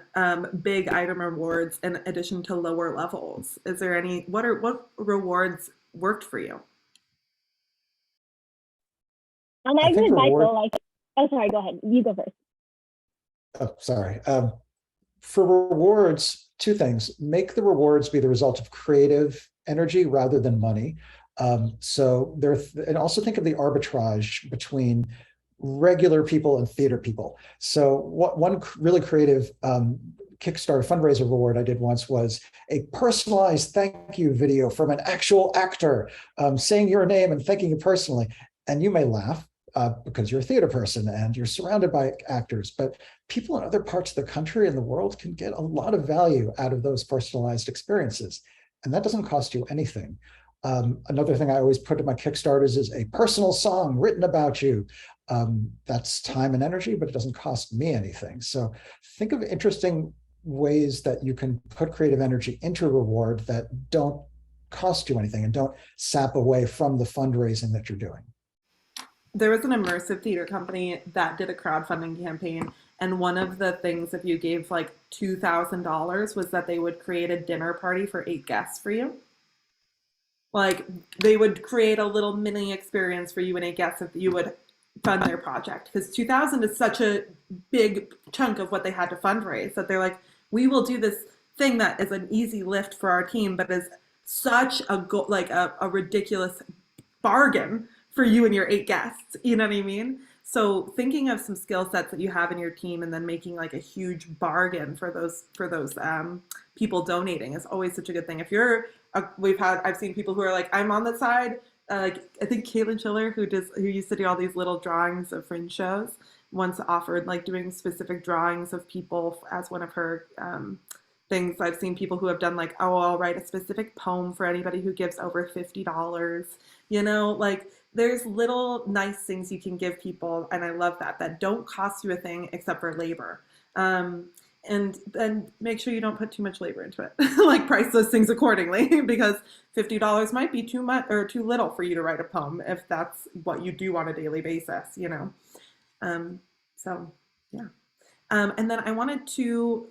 big item rewards in addition to lower levels? Is there any, what rewards worked for you? I agree with Michael. Oh, sorry, go ahead. You go first. Oh, sorry. For rewards, two things. Make the rewards be the result of creative energy rather than money. And also think of the arbitrage between regular people and theater people. So one really creative Kickstarter fundraiser reward I did once was a personalized thank you video from an actual actor saying your name and thanking you personally. And you may laugh because you're a theater person and you're surrounded by actors, but people in other parts of the country and the world can get a lot of value out of those personalized experiences. And that doesn't cost you anything. Another thing I always put in my Kickstarters is a personal song written about you. That's time and energy, but it doesn't cost me anything. So think of interesting ways that you can put creative energy into a reward that don't cost you anything and don't sap away from the fundraising that you're doing. There was an immersive theater company that did a crowdfunding campaign, And one of the things, if you gave like $2,000, was that they would create a dinner party for 8 guests for you. Like they would create a little mini experience for you and 8 guests if you would fund their project, because 2,000 is such a big chunk of what they had to fundraise that they're like, we will do this thing that is an easy lift for our team, but is such a a ridiculous bargain for you and your 8 guests. You know what I mean? So thinking of some skill sets that you have in your team and then making like a huge bargain for those people donating is always such a good thing. If you're I've seen people who are like, I'm on the side. Like I think Caitlin Schiller, who used to do all these little drawings of Fringe shows, once offered like doing specific drawings of people as one of her things. I've seen people who have done like, oh, I'll write a specific poem for anybody who gives over $50. You know, like there's little nice things you can give people, and I love that don't cost you a thing except for labor. And then make sure you don't put too much labor into it. Like price those things accordingly, because $50 might be too much or too little for you to write a poem if that's what you do on a daily basis, you know. So yeah. And then I wanted to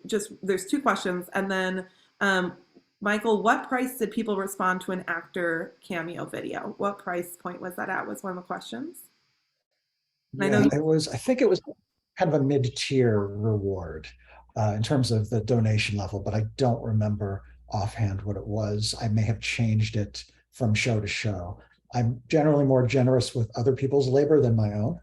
just, there's 2 questions, and then Michael, what price did people respond to an actor cameo video? What price point was that at? Was one of the questions. Yeah, I think it was kind of a mid-tier reward in terms of the donation level, but I don't remember offhand what it was. I may have changed it from show to show. I'm generally more generous with other people's labor than my own.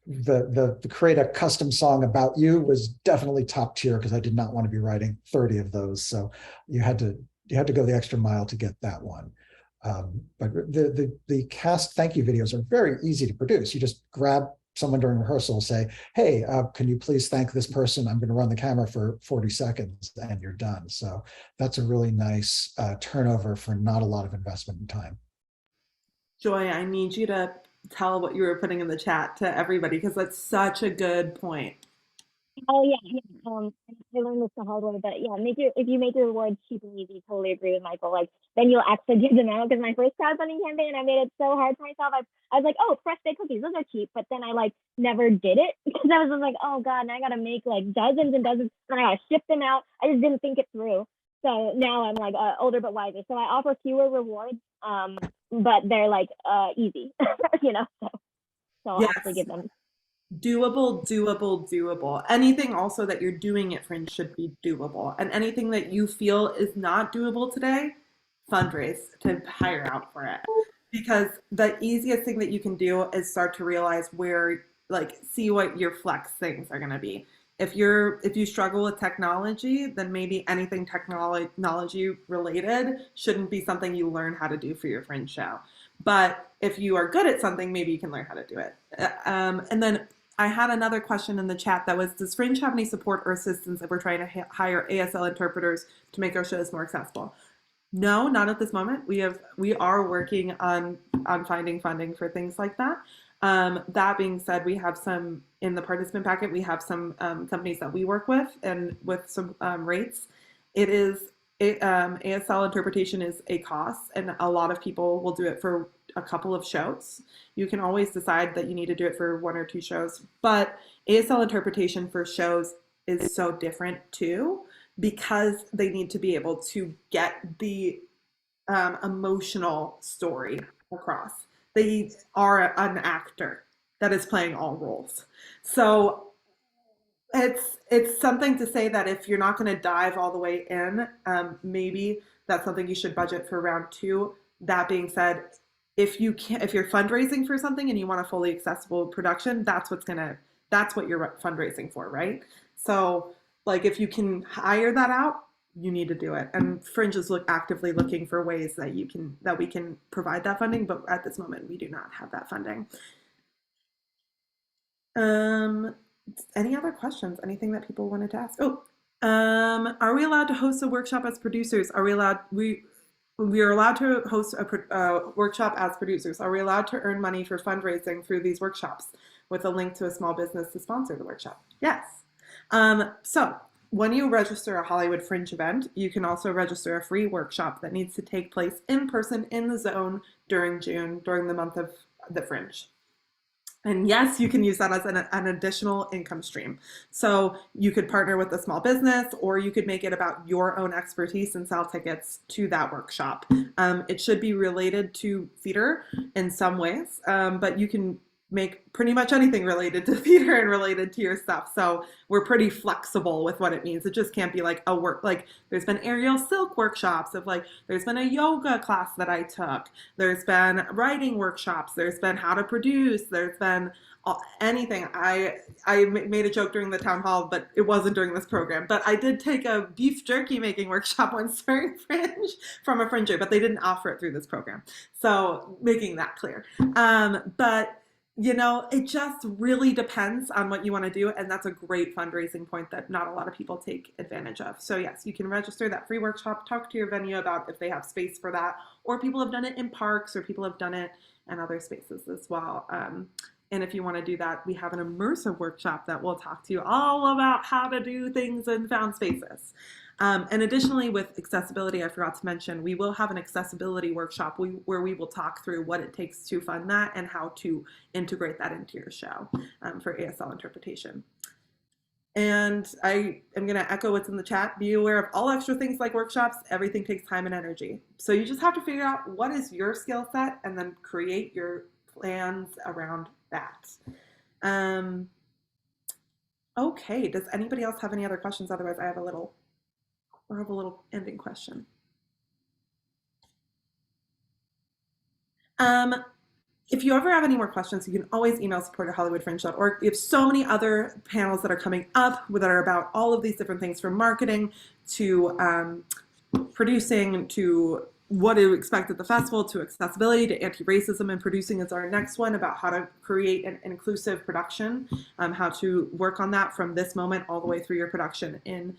The create a custom song about you was definitely top tier, because I did not want to be writing 30 of those. So you had to go the extra mile to get that one. But the cast thank you videos are very easy to produce. You just grab someone during rehearsal, say, hey, can you please thank this person? I'm going to run the camera for 40 seconds and you're done. So that's a really nice turnover for not a lot of investment in time. Joy, I need you to tell what you were putting in the chat to everybody, because that's such a good point. Oh yeah. I learned this the hard way, but yeah, if you make your rewards cheap and easy, totally agree with Michael. Like then you'll actually give them out. Because my first crowdfunding campaign, I made it so hard for myself. I was like, oh, fresh baked cookies, those are cheap. But then I like never did it because I was just like, oh god, now I gotta make like dozens and dozens, and I gotta ship them out. I just didn't think it through. So now I'm like older but wiser. So I offer fewer rewards, but they're like easy, you know. So I'll Yes. actually give them. Doable. Anything also that you're doing at Fringe should be doable. And anything that you feel is not doable today, fundraise to hire out for it. Because the easiest thing that you can do is start to realize where, like, see what your flex things are going to be. If you struggle with technology, then maybe anything technology related shouldn't be something you learn how to do for your Fringe show. But if you are good at something, maybe you can learn how to do it. And then I had another question in the chat that was, does Fringe have any support or assistance if we're trying to hire ASL interpreters to make our shows more accessible? No, not at this moment. We are working on finding funding for things like that. That being said, we have some in the participant packet. We have some companies that we work with, and with some rates. ASL interpretation is a cost, and a lot of people will do it for a couple of shows. You can always decide that you need to do it for 1 or 2 shows, but ASL interpretation for shows is so different too, because they need to be able to get the emotional story across. They are an actor that is playing all roles. So it's something to say that if you're not going to dive all the way in, maybe that's something you should budget for round 2. That being said, if you're fundraising for something and you want a fully accessible production, that's what you're fundraising for, right? So like if you can hire that out, you need to do it. And Fringe is actively looking for ways that we can provide that funding, but at this moment we do not have that funding. Any other questions? Anything that people wanted to ask? Are we allowed to host a workshop as producers? We are allowed to host a workshop as producers. Are we allowed to earn money for fundraising through these workshops with a link to a small business to sponsor the workshop? Yes. So when you register a Hollywood Fringe event, you can also register a free workshop that needs to take place in person in the zone during June, during the month of the Fringe. And yes, you can use that as an additional income stream. So you could partner with a small business, or you could make it about your own expertise and sell tickets to that workshop. It should be related to theater in some ways, but you can make pretty much anything related to theater and related to your stuff. So we're pretty flexible with what it means. It just can't be like a work, like there's been aerial silk workshops of like, there's been a yoga class that I took. There's been writing workshops. There's been how to produce. There's been anything. I made a joke during the town hall, but it wasn't during this program. But I did take a beef jerky making workshop once during Fringe from a Fringer, but they didn't offer it through this program. So making that clear. But you know, it just really depends on what you want to do. And that's a great fundraising point that not a lot of people take advantage of. So yes, you can register that free workshop, talk to your venue about if they have space for that, or people have done it in parks, or people have done it in other spaces as well. And if you want to do that, we have an immersive workshop that will talk to you all about how to do things in found spaces. And additionally, with accessibility, I forgot to mention, we will have an accessibility workshop where we will talk through what it takes to fund that and how to integrate that into your show for ASL interpretation. And I am going to echo what's in the chat. Be aware of all extra things like workshops. Everything takes time and energy. So you just have to figure out what is your skill set and then create your plans around that. Okay, does anybody else have any other questions? Otherwise, I have a little ending question. If you ever have any more questions, you can always email support@hollywoodfringe.org. We have so many other panels that are coming up that are about all of these different things, from marketing to producing to what to expect at the festival, to accessibility, to anti-racism, and producing is our next one, about how to create an inclusive production, how to work on that from this moment all the way through your production in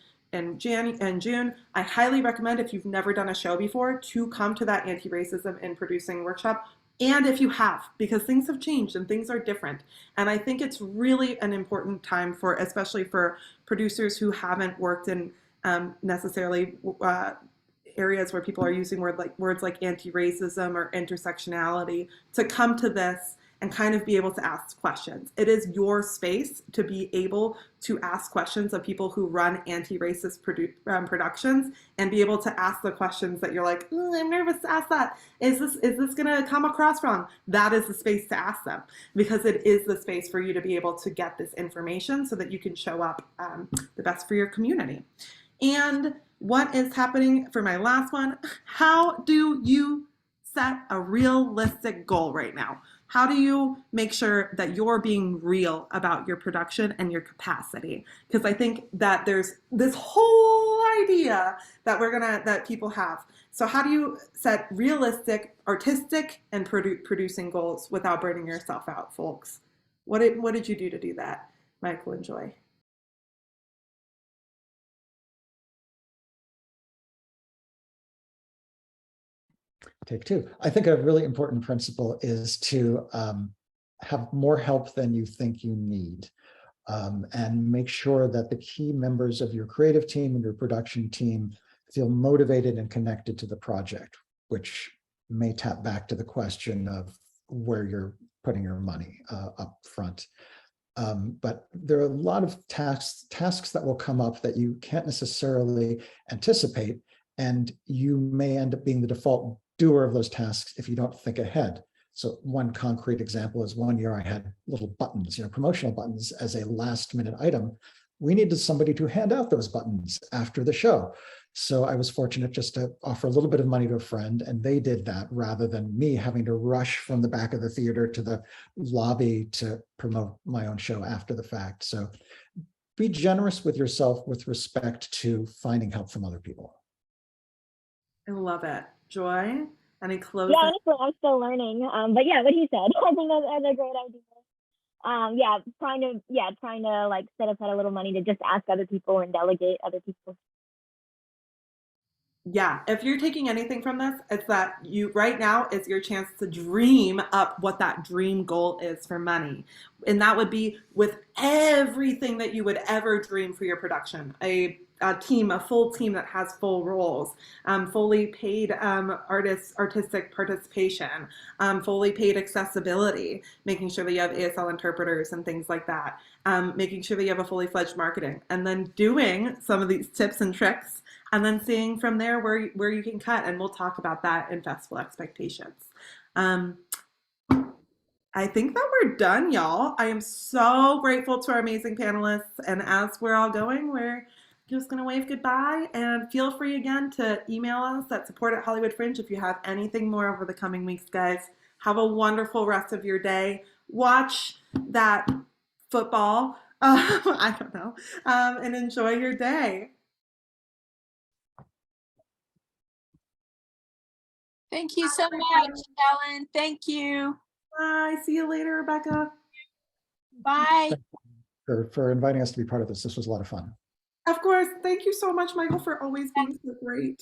June. I highly recommend, if you've never done a show before, to come to that anti-racism in producing workshop. And if you have, because things have changed and things are different. And I think it's really an important time for, especially for producers who haven't worked in necessarily areas where people are using words like anti-racism or intersectionality, to come to this and kind of be able to ask questions. It is your space to be able to ask questions of people who run anti-racist productions, and be able to ask the questions that you're like, I'm nervous to ask that. Is this gonna come across wrong? That is the space to ask them, because it is the space for you to be able to get this information so that you can show up the best for your community. And what is happening for my last one? How do you set a realistic goal right now? How do you make sure that you're being real about your production and your capacity? Because I think that there's this whole idea that people have. So how do you set realistic, artistic, and producing goals without burning yourself out, folks? What did you do to do that, Michael and Joy? Take two. I think a really important principle is to have more help than you think you need, and make sure that the key members of your creative team and your production team feel motivated and connected to the project, which may tap back to the question of where you're putting your money up front. But there are a lot of tasks that will come up that you can't necessarily anticipate, and you may end up being the default doer of those tasks if you don't think ahead. So one concrete example is, one year I had little buttons, promotional buttons as a last minute item. We needed somebody to hand out those buttons after the show. So I was fortunate just to offer a little bit of money to a friend, and they did that rather than me having to rush from the back of the theater to the lobby to promote my own show after the fact. So be generous with yourself with respect to finding help from other people. I love it. Joy, any closing? Yeah, honestly, I'm still learning. But yeah, what he said, I think that's a great idea. Yeah, trying to like set aside a little money to just ask other people and delegate other people. Yeah, if you're taking anything from this, it's that right now is your chance to dream up what that dream goal is for money. And that would be with everything that you would ever dream for your production. A team, a full team that has full roles, fully paid artistic participation, fully paid accessibility, making sure that you have ASL interpreters and things like that, making sure that you have a fully fledged marketing, and then doing some of these tips and tricks, and then seeing from there where you can cut. And we'll talk about that in Festival Expectations. I think that we're done, y'all. I am so grateful to our amazing panelists. And as we're all going, we're just going to wave goodbye. And feel free again to email us at support@Hollywood Fringe if you have anything more over the coming weeks, guys. Have a wonderful rest of your day. Watch that football. I don't know. And enjoy your day. Thank you so much, Ellen. Thank you. Bye. See you later, Rebecca. Bye. For inviting us to be part of this. This was a lot of fun. Of course. Thank you so much, Michael, for always being so great.